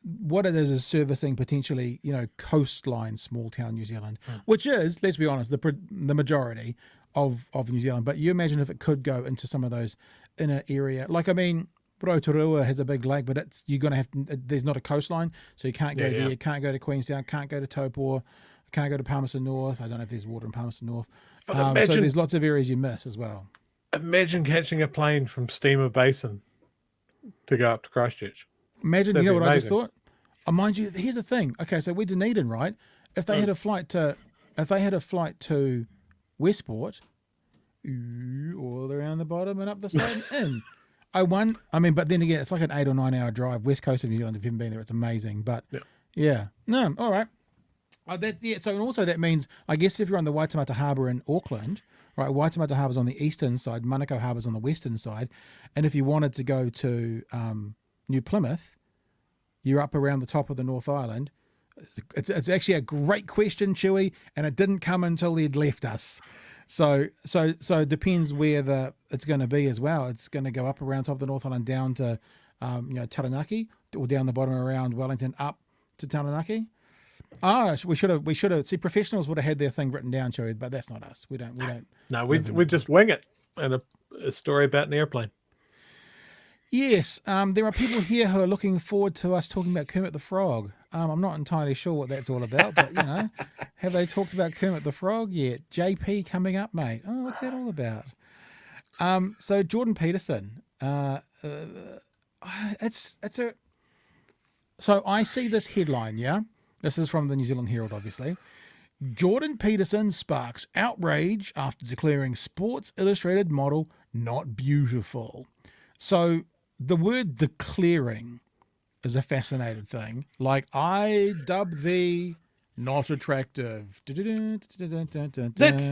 what it is servicing potentially, coastline, small town New Zealand, which is, let's be honest, the majority of New Zealand. But you imagine if it could go into some of those inner area, like, I mean, Aotearoa has a big lake, but you're going to have, there's not a coastline, so you can't go there, you can't go to Queenstown, can't go to Taupo, can't go to Palmerston North. I don't know if there's water in Palmerston North. So there's lots of areas you miss as well. Imagine catching a plane from Steamer Basin to go up to Christchurch. Imagine, That'd you know be what amazing. I just thought? Mind you, here's the thing. Okay, so we're Dunedin, right? If they had a flight to Westport, all around the bottom and up the side and in. But then again, it's like an 8 or 9 hour drive, west coast of New Zealand. If you haven't been there, it's amazing. But no, all right. So and also that means, I guess, if you're on the Waitemata Harbour in Auckland, right? Waitemata Harbour's on the eastern side, Manukau Harbour's on the western side, and if you wanted to go to New Plymouth, you're up around the top of the North Island. It's actually a great question, Chewy, and it didn't come until they'd left us. So it depends where it's going to be as well. It's going to go up around top of the North Island down to Taranaki, or down the bottom around Wellington up to Taranaki. We should have. See, professionals would have had their thing written down, Chewy, but that's not us. We don't. No, we just wing it. And a story about an airplane. Yes, there are people here who are looking forward to us talking about Kermit the Frog. I'm not entirely sure what that's all about, but have they talked about Kermit the Frog yet? JP coming up, mate. Oh, what's that all about? So Jordan Peterson. So I see this headline. Yeah, this is from the New Zealand Herald, obviously. Jordan Peterson sparks outrage after declaring Sports Illustrated model not beautiful. So the word declaring is a fascinating thing. Like, I dub thee not attractive. That's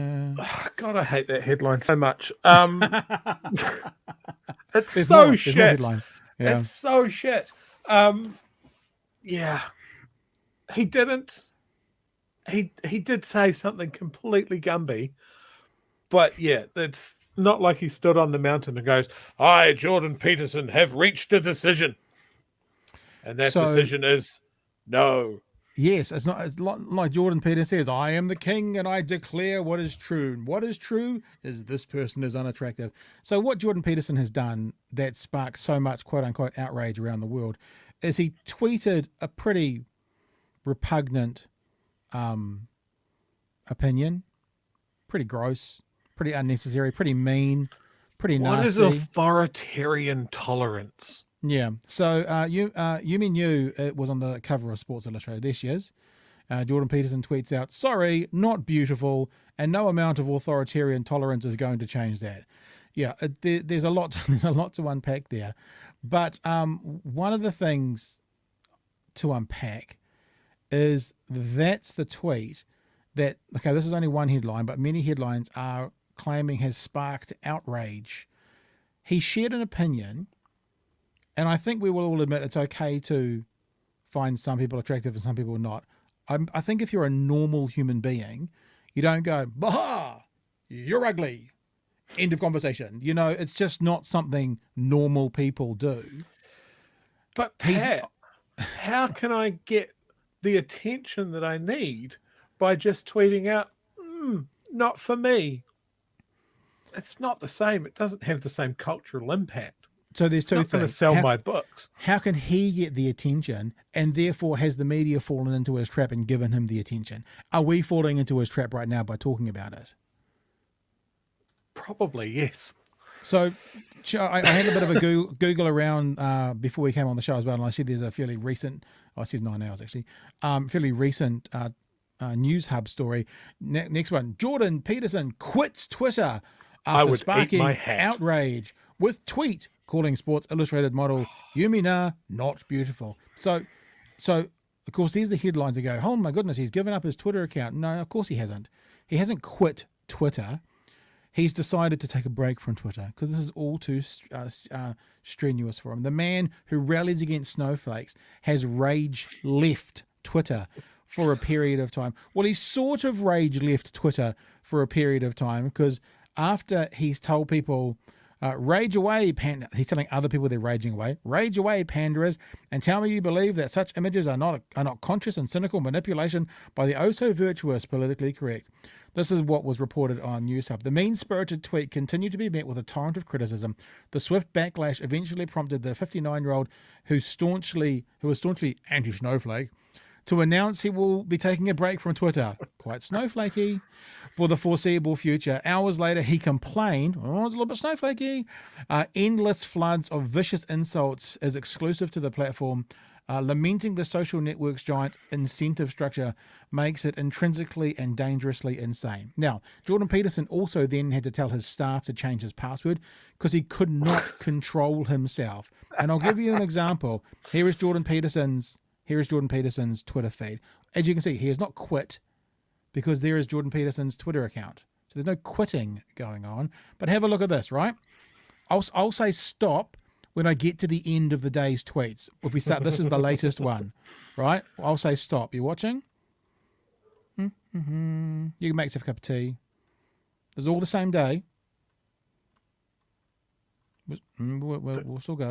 God, I hate that headline so much. It's There's so more shit. headlines. Yeah. It's so shit. Yeah. He didn't. He did say something completely Gumby, but yeah, it's not like he stood on the mountain and goes, "I, Jordan Peterson, have reached a decision," and that decision is no. Yes, it's not. It's like Jordan Peterson says, "I am the king, and I declare what is true. And what is true is this person is unattractive." So, what Jordan Peterson has done that sparked so much "quote unquote" outrage around the world is he tweeted a pretty repugnant opinion, pretty gross, pretty unnecessary, pretty mean, pretty nasty. What is authoritarian tolerance? Yeah. So Yumi New was on the cover of Sports Illustrated. There she is. Jordan Peterson tweets out, "Sorry, not beautiful, and no amount of authoritarian tolerance is going to change that." Yeah, there's a lot. There's a lot to unpack there, but one of the things to unpack is that's the tweet that, okay, this is only one headline, but many headlines are claiming has sparked outrage. He shared an opinion And I think we will all admit it's okay to find some people attractive and some people not. I think if you're a normal human being, you don't go, "Bah, you're ugly." End of conversation. You know, it's just not something normal people do. But Pat, how can I get the attention that I need by just tweeting out, not for me? It's not the same. It doesn't have the same cultural impact. So there's It's two not going to things. sell my books. How can he get the attention, and therefore has the media fallen into his trap and given him the attention? Are we falling into his trap right now by talking about it? Probably, yes. So I had a bit of a Google around before we came on the show as well, and I see there's a fairly recent, it says 9 hours actually, fairly recent News Hub story. Next one, Jordan Peterson quits Twitter after sparking outrage with tweet calling Sports Illustrated model Yumina not beautiful. So of course there's the headline to go, oh my goodness, he's given up his Twitter account. No, of course he hasn't. He hasn't quit Twitter. He's decided to take a break from Twitter because this is all too strenuous for him. The man who rallies against snowflakes has rage left Twitter for a period of time. Well, he sort of rage left Twitter for a period of time because after he's told people, rage away, he's telling other people they're raging away, rage away, panderers, and tell me you believe that such images are not conscious and cynical manipulation by the oh-so-virtuous politically correct. This is what was reported on News Hub. The mean-spirited tweet continued to be met with a torrent of criticism. The swift backlash eventually prompted the 59-year-old who was staunchly anti-snowflake to announce he will be taking a break from Twitter. Quite snowflakey. For the foreseeable future. Hours later, he complained, it's a little bit snowflakey. Endless floods of vicious insults is exclusive to the platform. Lamenting the social network's giant incentive structure makes it intrinsically and dangerously insane. Now, Jordan Peterson also then had to tell his staff to change his password because he could not control himself. And I'll give you an example. Here is Jordan Peterson's Twitter feed. As you can see, he has not quit because there is Jordan Peterson's Twitter account. So there's no quitting going on. But have a look at this, right? I'll say stop when I get to the end of the day's tweets. If we start, this is the latest one, right? I'll say stop. You watching? Mm-hmm. You can make yourself a cup of tea. It's all the same day. We'll still go.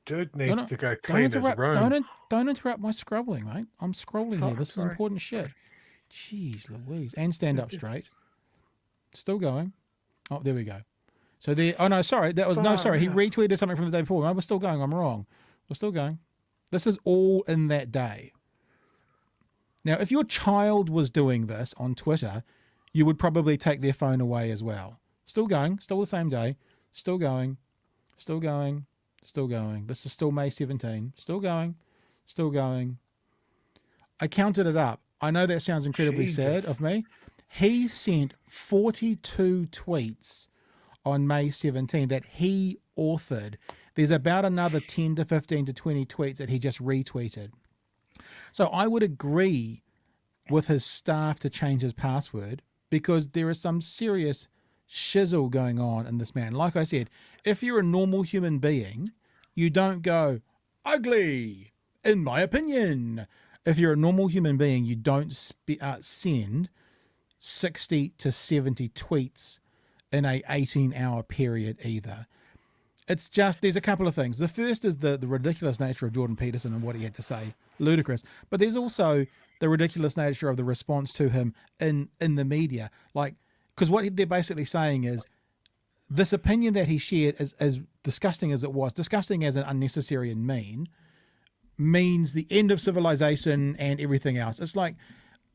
Dude needs to go clean his room. Don't interrupt my scrolling, mate. I'm scrolling here. This is important shit. Jeez Louise. And stand up straight. Still going. Oh, there we go. So there. Oh no, sorry. He retweeted something from the day before. No, we're still going. I'm wrong. We're still going. This is all in that day. Now, if your child was doing this on Twitter, you would probably take their phone away as well. Still going. Still the same day. Still going. Still going. Still going. This is still May 17. Still going. Still going. I counted it up. I know that sounds incredibly sad of me. He sent 42 tweets on May 17 that he authored. There's about another 10 to 15 to 20 tweets that he just retweeted. So I would agree with his staff to change his password because there is some serious shizzle going on in this man. Like I said, if you're a normal human being, you don't go, ugly, in my opinion. If you're a normal human being, you don't send 60 to 70 tweets in a 18-hour period either. It's just, there's a couple of things. The first is the ridiculous nature of Jordan Peterson and what he had to say. Ludicrous. But there's also the ridiculous nature of the response to him in the media. Like, because what they're basically saying is this opinion that he shared, as disgusting as it was, disgusting as an unnecessary and mean, means the end of civilization and everything else. It's like,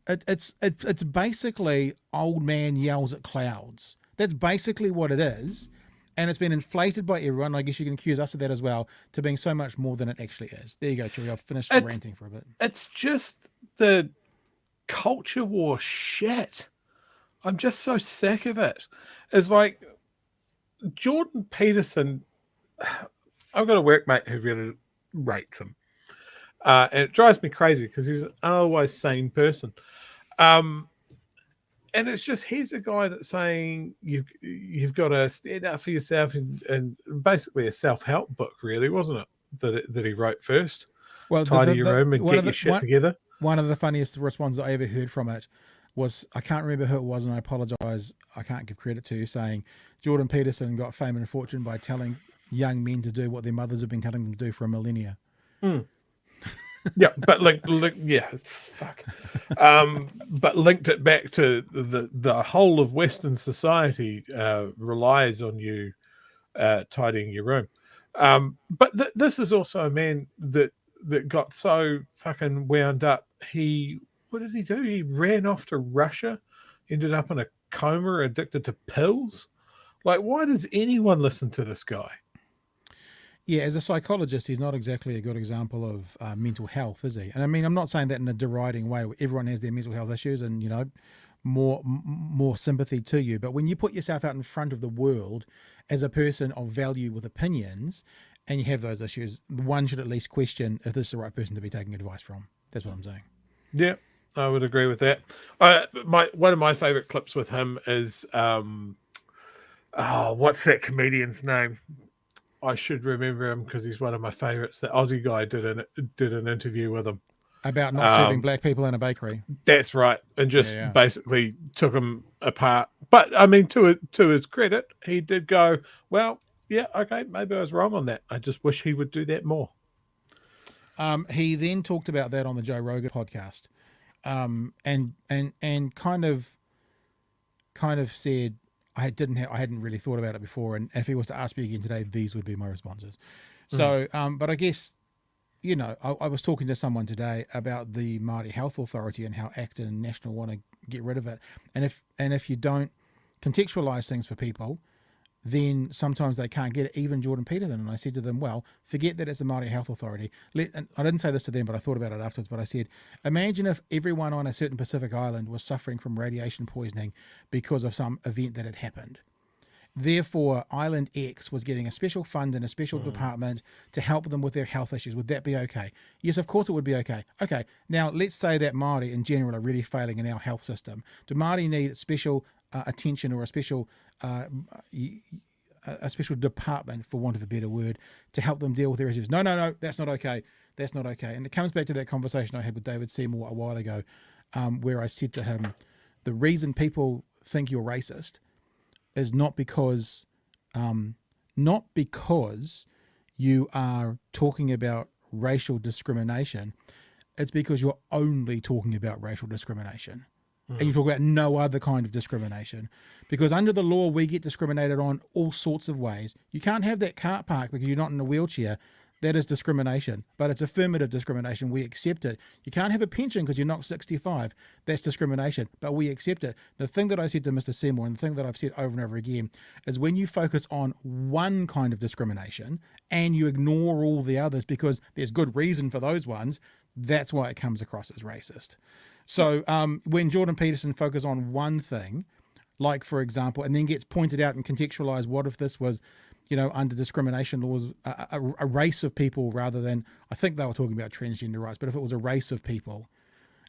it's basically old man yells at clouds. That's basically what it is. And it's been inflated by everyone. I guess you can accuse us of that as well, to being so much more than it actually is. There you go, Chewie. I've finished ranting for a bit. It's just the culture war shit. I'm just so sick of it. It's like Jordan Peterson, I've got a workmate who really rates him. And it drives me crazy because he's an otherwise sane person. And it's just, he's a guy that's saying you've got to stand up for yourself and basically a self-help book, really, wasn't it? that he wrote first. Well, Tidy your room and get your shit together. One of the funniest responses I ever heard from it was, I can't remember who it was, and I apologize, I can't give credit to you, saying Jordan Peterson got fame and fortune by telling young men to do what their mothers have been telling them to do for a millennia. Yeah, but fuck. But linked it back to the whole of Western society relies on you tidying your room. But this is also a man that got so fucking wound up. What did he do? He ran off to Russia, ended up in a coma, addicted to pills. Like, why does anyone listen to this guy? Yeah, as a psychologist, he's not exactly a good example of mental health, is he? And I mean, I'm not saying that in a deriding way. Everyone has their mental health issues, and more sympathy to you. But when you put yourself out in front of the world as a person of value with opinions, and you have those issues, one should at least question if this is the right person to be taking advice from. That's what I'm saying. Yeah, I would agree with that. One of my favorite clips with him is what's that comedian's name? I should remember him because he's one of my favorites. The Aussie guy did an interview with him about not serving black people in a bakery. That's right, and just basically took him apart. But I mean, to his credit, he did go, well, yeah, okay, maybe I was wrong on that. I just wish he would do that more. He then talked about that on the Joe Rogan podcast, and kind of said, I hadn't really thought about it before, and if he was to ask me again today, these would be my responses. So, but I guess, I was talking to someone today about the Māori Health Authority and how Acton and National want to get rid of it, and if you don't contextualize things for people, then sometimes they can't get it, even Jordan Peterson. And I said to them, well, forget that it's the Māori Health Authority. And I didn't say this to them, but I thought about it afterwards. But I said, imagine if everyone on a certain Pacific island was suffering from radiation poisoning because of some event that had happened. Therefore, Island X was getting a special fund and a special department to help them with their health issues. Would that be okay? Yes, of course it would be okay. Okay, now let's say that Māori in general are really failing in our health system. Do Māori need special attention or a special department, for want of a better word, to help them deal with their issues? No, that's not okay. That's not okay. And it comes back to that conversation I had with David Seymour a while ago, where I said to him, the reason people think you're racist is not because you are talking about racial discrimination. It's because you're only talking about racial discrimination. And you talk about no other kind of discrimination, because under the law, we get discriminated on all sorts of ways. You can't have that car park because you're not in a wheelchair. That is discrimination, but it's affirmative discrimination. We accept it. You can't have a pension because you're not 65. That's discrimination, but we accept it. The thing that I said to Mr. Seymour, and the thing that I've said over and over again, is when you focus on one kind of discrimination and you ignore all the others because there's good reason for those ones, that's why it comes across as racist. So when Jordan Peterson focuses on one thing, like, for example, and then gets pointed out and contextualized, what if this was, under discrimination laws, a race of people rather than, I think they were talking about transgender rights, but if it was a race of people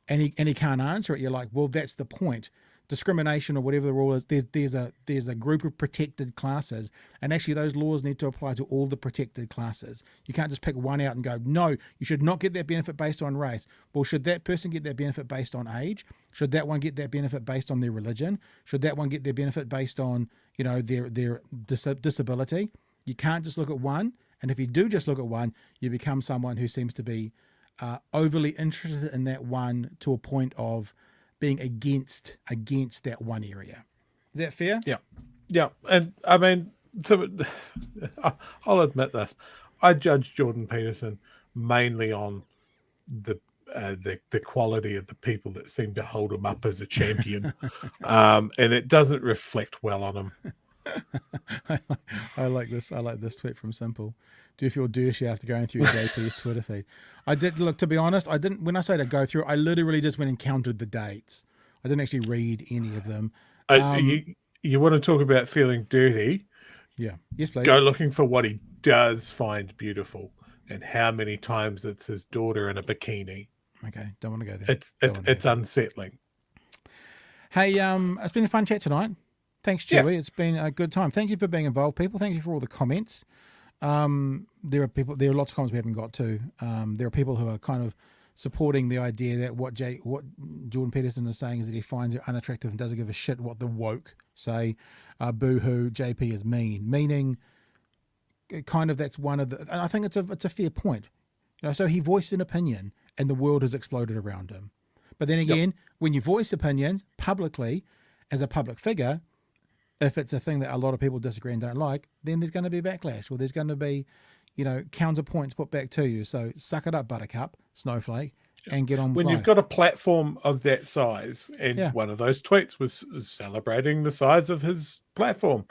and he can't answer it, you're like, well, that's the point. Discrimination or whatever the rule is, there's a group of protected classes, and actually those laws need to apply to all the protected classes. You can't just pick one out and go, no, you should not get that benefit based on race. Well, should that person get that benefit based on age? Should that one get that benefit based on their religion? Should that one get their benefit based on, their disability? You can't just look at one, and if you do just look at one, you become someone who seems to be overly interested in that one to a point of being against that one area. Is that fair? Yeah. And I mean, I'll admit this. I judge Jordan Peterson mainly on the quality of the people that seem to hold him up as a champion, and it doesn't reflect well on him. I like this. I like this tweet from Simple. Do you feel douchey after going through JP's Twitter feed? I did. Look, to be honest, I didn't. When I say to go through, I literally just went and counted the dates. I didn't actually read any of them. You want to talk about feeling dirty? Yeah. Yes, please. Go looking for what he does find beautiful and how many times it's his daughter in a bikini. Okay, don't want to go there. It's unsettling. Hey, it's been a fun chat tonight. Thanks, Joey. Yeah. It's been a good time. Thank you for being involved, people. Thank you for all the comments. There are lots of comments we haven't got to. There are people who are kind of supporting the idea that what Jordan Peterson is saying is that he finds it unattractive and doesn't give a shit what the woke say. Boo-hoo, JP is mean. Meaning, kind of that's one of the... And I think it's a fair point. So he voiced an opinion and the world has exploded around him. But then again, when you voice opinions publicly as a public figure, if it's a thing that a lot of people disagree and don't like, then there's going to be backlash, or there's going to be, counterpoints put back to you. So suck it up, Buttercup, Snowflake, and get on with When life. you've got a platform of that size, and one of those tweets was celebrating the size of his platform,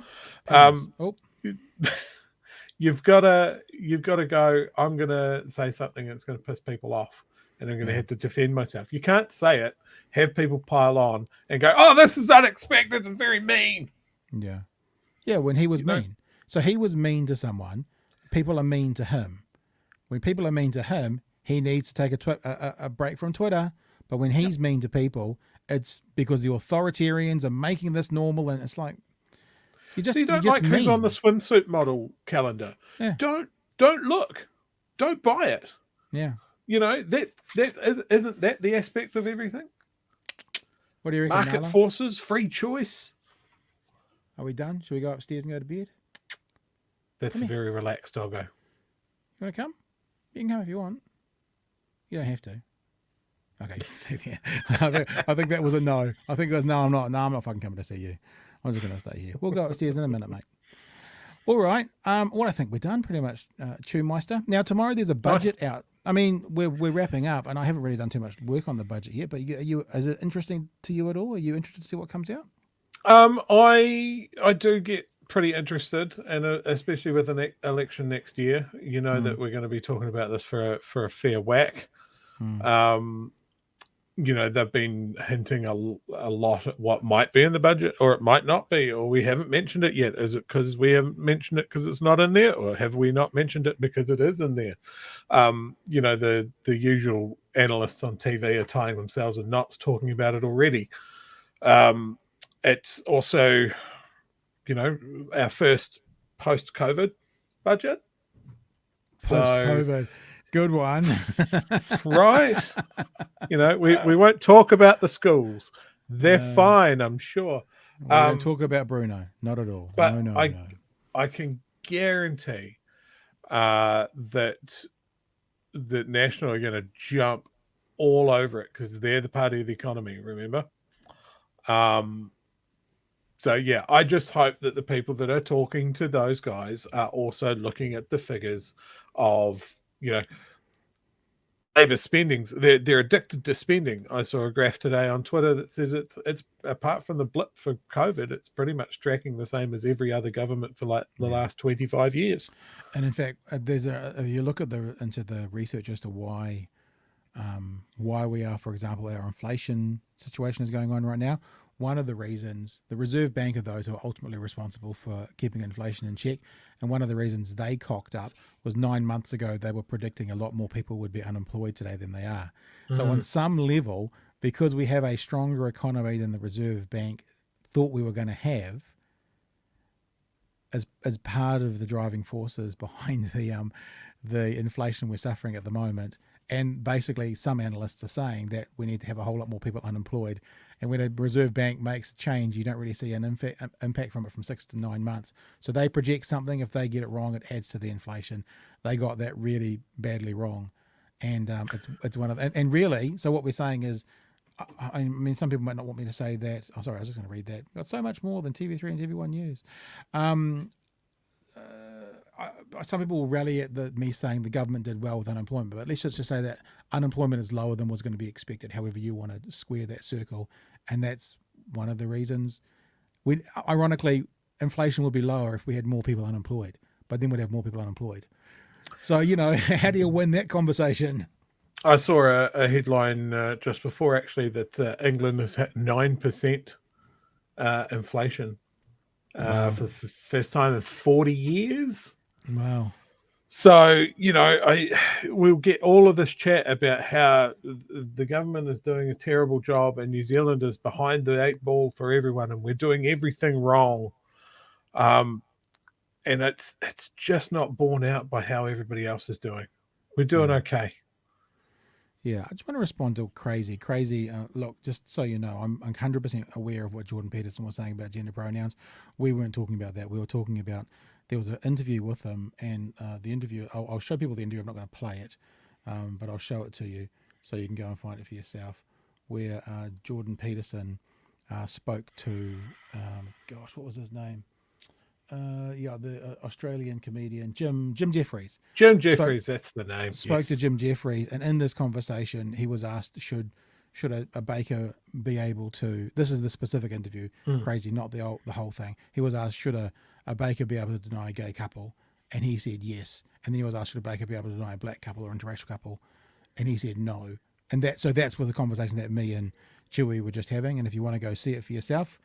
you've got to go, I'm going to say something that's going to piss people off, and I'm going to have to defend myself. You can't say it, have people pile on, and go, oh, this is unexpected and very mean. Yeah, when he was mean. So he was mean to someone. People are mean to him. When people are mean to him, he needs to take a break from Twitter. But when he's mean to people, it's because the authoritarians are making this normal, and it's like, you don't like who's on the swimsuit model calendar. Yeah. Don't look. Don't buy it. Yeah. Isn't that the aspect of everything? What do you reckon, Market Nala? forces, free choice. Are we done? Should we go upstairs and go to bed? That's a very relaxed doggo. You want to come? You can come if you want. You don't have to. Okay, you can stay there. I think that was a no. I think it was no, I'm not fucking coming to see you. I'm just going to stay here. We'll go upstairs in a minute, mate. All right. Well, I think we're done pretty much, Meister. Now, tomorrow there's a budget out. I mean, we're wrapping up, and I haven't really done too much work on the budget yet, but is it interesting to you at all? Are you interested to see what comes out? I do get pretty interested, and especially with an election next year, that we're going to be talking about this for a fair whack. They've been hinting a lot at what might be in the budget, or it might not be, or we haven't mentioned it yet. Is it because we haven't mentioned it because it's not in there, or have we not mentioned it because it is in there? The usual analysts on TV are tying themselves in knots talking about it already. It's also, our first post-COVID budget. Post-COVID. Good one. Right. We won't talk about the schools. They're fine, I'm sure. We don't talk about Bruno. Not at all. But no. I can guarantee that National are going to jump all over it because they're the party of the economy, remember? So, yeah, I just hope that the people that are talking to those guys are also looking at the figures of, Labour spendings. They're addicted to spending. I saw a graph today on Twitter that said it's apart from the blip for COVID, it's pretty much tracking the same as every other government for like the last 25 years. And in fact, if you look into the research as to why we are, for example, our inflation situation is going on right now. One of the reasons, the Reserve Bank are those who are ultimately responsible for keeping inflation in check. And one of the reasons they cocked up was 9 months ago, they were predicting a lot more people would be unemployed today than they are. So on some level, because we have a stronger economy than the Reserve Bank thought we were going to have, as part of the driving forces behind the inflation we're suffering at the moment. And basically some analysts are saying that we need to have a whole lot more people unemployed. And when a Reserve Bank makes a change, you don't really see an impact from it from 6 to 9 months. So they project something. If they get it wrong, it adds to the inflation. They got that really badly wrong. And it's one of, and really, so what we're saying is, I mean, some people might not want me to say that. Oh, sorry, I was just going to read that. Got so much more than TV3 and TV1 News. Some people will rally at me saying the government did well with unemployment, but let's just say that unemployment is lower than was going to be expected, however you want to square that circle. And that's one of the reasons. Ironically, inflation would be lower if we had more people unemployed, but then we'd have more people unemployed. So, how do you win that conversation? I saw a headline just before, actually, that England has hit 9% inflation for the first time in 40 years. Wow. So, we'll get all of this chat about how the government is doing a terrible job and New Zealand is behind the 8 ball for everyone and we're doing everything wrong. and it's just not borne out by how everybody else is doing. We're doing okay. Yeah, I just want to respond to crazy. Look, just so you know, I'm 100% aware of what Jordan Peterson was saying about gender pronouns. We weren't talking about that. We were talking about, there was an interview with him, and the interview, I'll show people the interview. I'm not going to play it, but I'll show it to you so you can go and find it for yourself, where Jordan Peterson spoke to, gosh, what was his name? The Australian comedian Jim Jeffries. Jim Jeffries, that's the name. Spoke to Jim Jeffries, and in this conversation, he was asked, should a baker be able to? This is the specific interview, crazy, not the whole thing. He was asked, should a baker be able to deny a gay couple, and he said yes. And then he was asked, should a baker be able to deny a black couple or interracial couple, and he said no. And that's with the conversation that me and Chewy were just having. And if you want to go see it for yourself,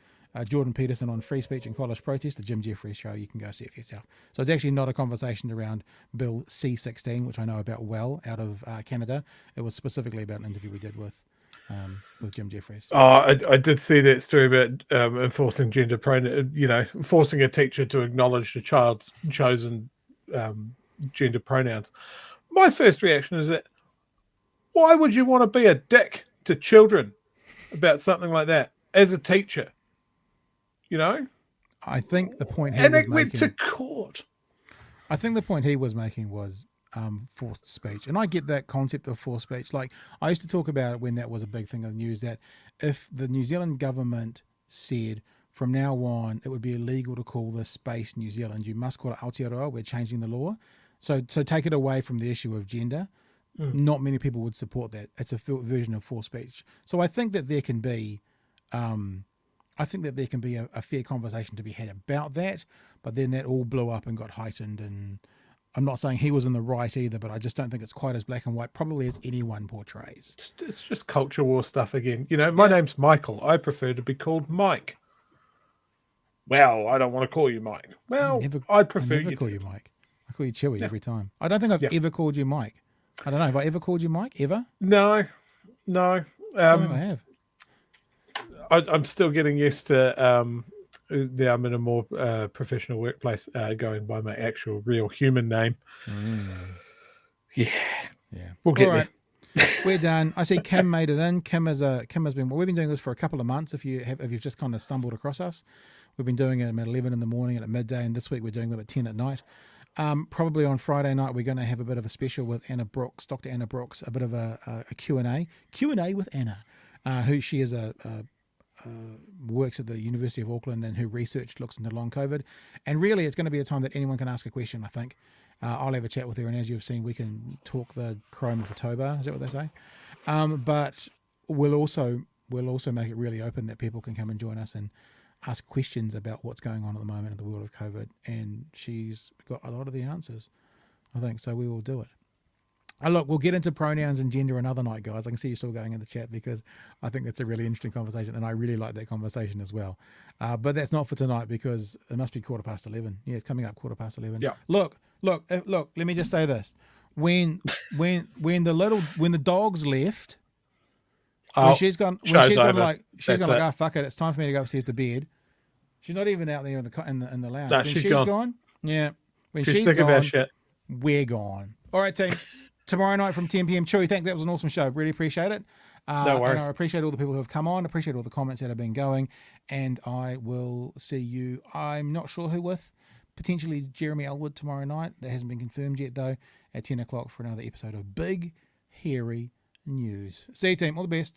Jordan Peterson on free speech and college protest, the Jim Jeffries show, you can go see it for yourself. So it's actually not a conversation around Bill C-16, which I know about well out of Canada. It was specifically about an interview we did with Jim Jeffries. Oh, I did see that story about enforcing gender pronoun, forcing a teacher to acknowledge the child's chosen gender pronouns. My first reaction is that, why would you want to be a dick to children about something like that as a teacher? I think the point he and was it went making, to court. I think the point he was making was forced speech, and I get that concept of forced speech. Like, I used to talk about it when that was a big thing in the news, that if the New Zealand government said from now on it would be illegal to call this space New Zealand, you must call it Aotearoa, we're changing the law. So take it away from the issue of gender. Not many people would support that. It's a version of forced speech. So I think that there can be a fair conversation to be had about that, but then that all blew up and got heightened. And I'm not saying he was in the right either, but I just don't think it's quite as black and white, probably as anyone portrays. It's just culture war stuff again. My name's Michael. I prefer to be called Mike. Well, I don't want to call you Mike. Well, I prefer I never call you Mike. I call you Chewy every time. I don't think I've ever called you Mike. I don't know. Have I ever called you Mike? Ever? No. I don't think I have. I'm still getting used to I'm in a more professional workplace going by my actual real human name. Yeah. We'll get there. We're done. I see Kim made it in. Kim has been. We've been doing this for a couple of months. If you've just kind of stumbled across us, we've been doing it at 11 in the morning and at midday, and this week we're doing them at 10 at night. Probably on Friday night we're going to have a bit of a special with Anna Brooks, Dr. Anna Brooks, a bit of a Q&A with Anna, who she is works at the University of Auckland and who looks into long COVID. And really it's going to be a time that anyone can ask a question, I think. I'll have a chat with her, and as you've seen, we can talk the chrome for Toba. Is that what they say? But we'll also make it really open that people can come and join us and ask questions about what's going on at the moment in the world of COVID. And she's got a lot of the answers, I think. So we will do it. Look, we'll get into pronouns and gender another night, guys. I can see you still going in the chat because I think that's a really interesting conversation, and I really like that conversation as well. But that's not for tonight because it must be 11:15. Yeah, it's coming up 11:15. Yeah. Look. Let me just say this: when the dogs left, when she's gone like, oh fuck it, it's time for me to go upstairs to bed. She's not even out there in the lounge. No, when she's gone, yeah. When she's sick gone, of our shit. We're gone. All right, team. Tomorrow night from 10 p.m. Chewy, that was an awesome show. Really appreciate it. No worries. And I appreciate all the people who have come on. Appreciate all the comments that have been going. And I will see you, I'm not sure who with, potentially Jeremy Elwood tomorrow night. That hasn't been confirmed yet, though, at 10 o'clock for another episode of Big Hairy News. See you, team. All the best.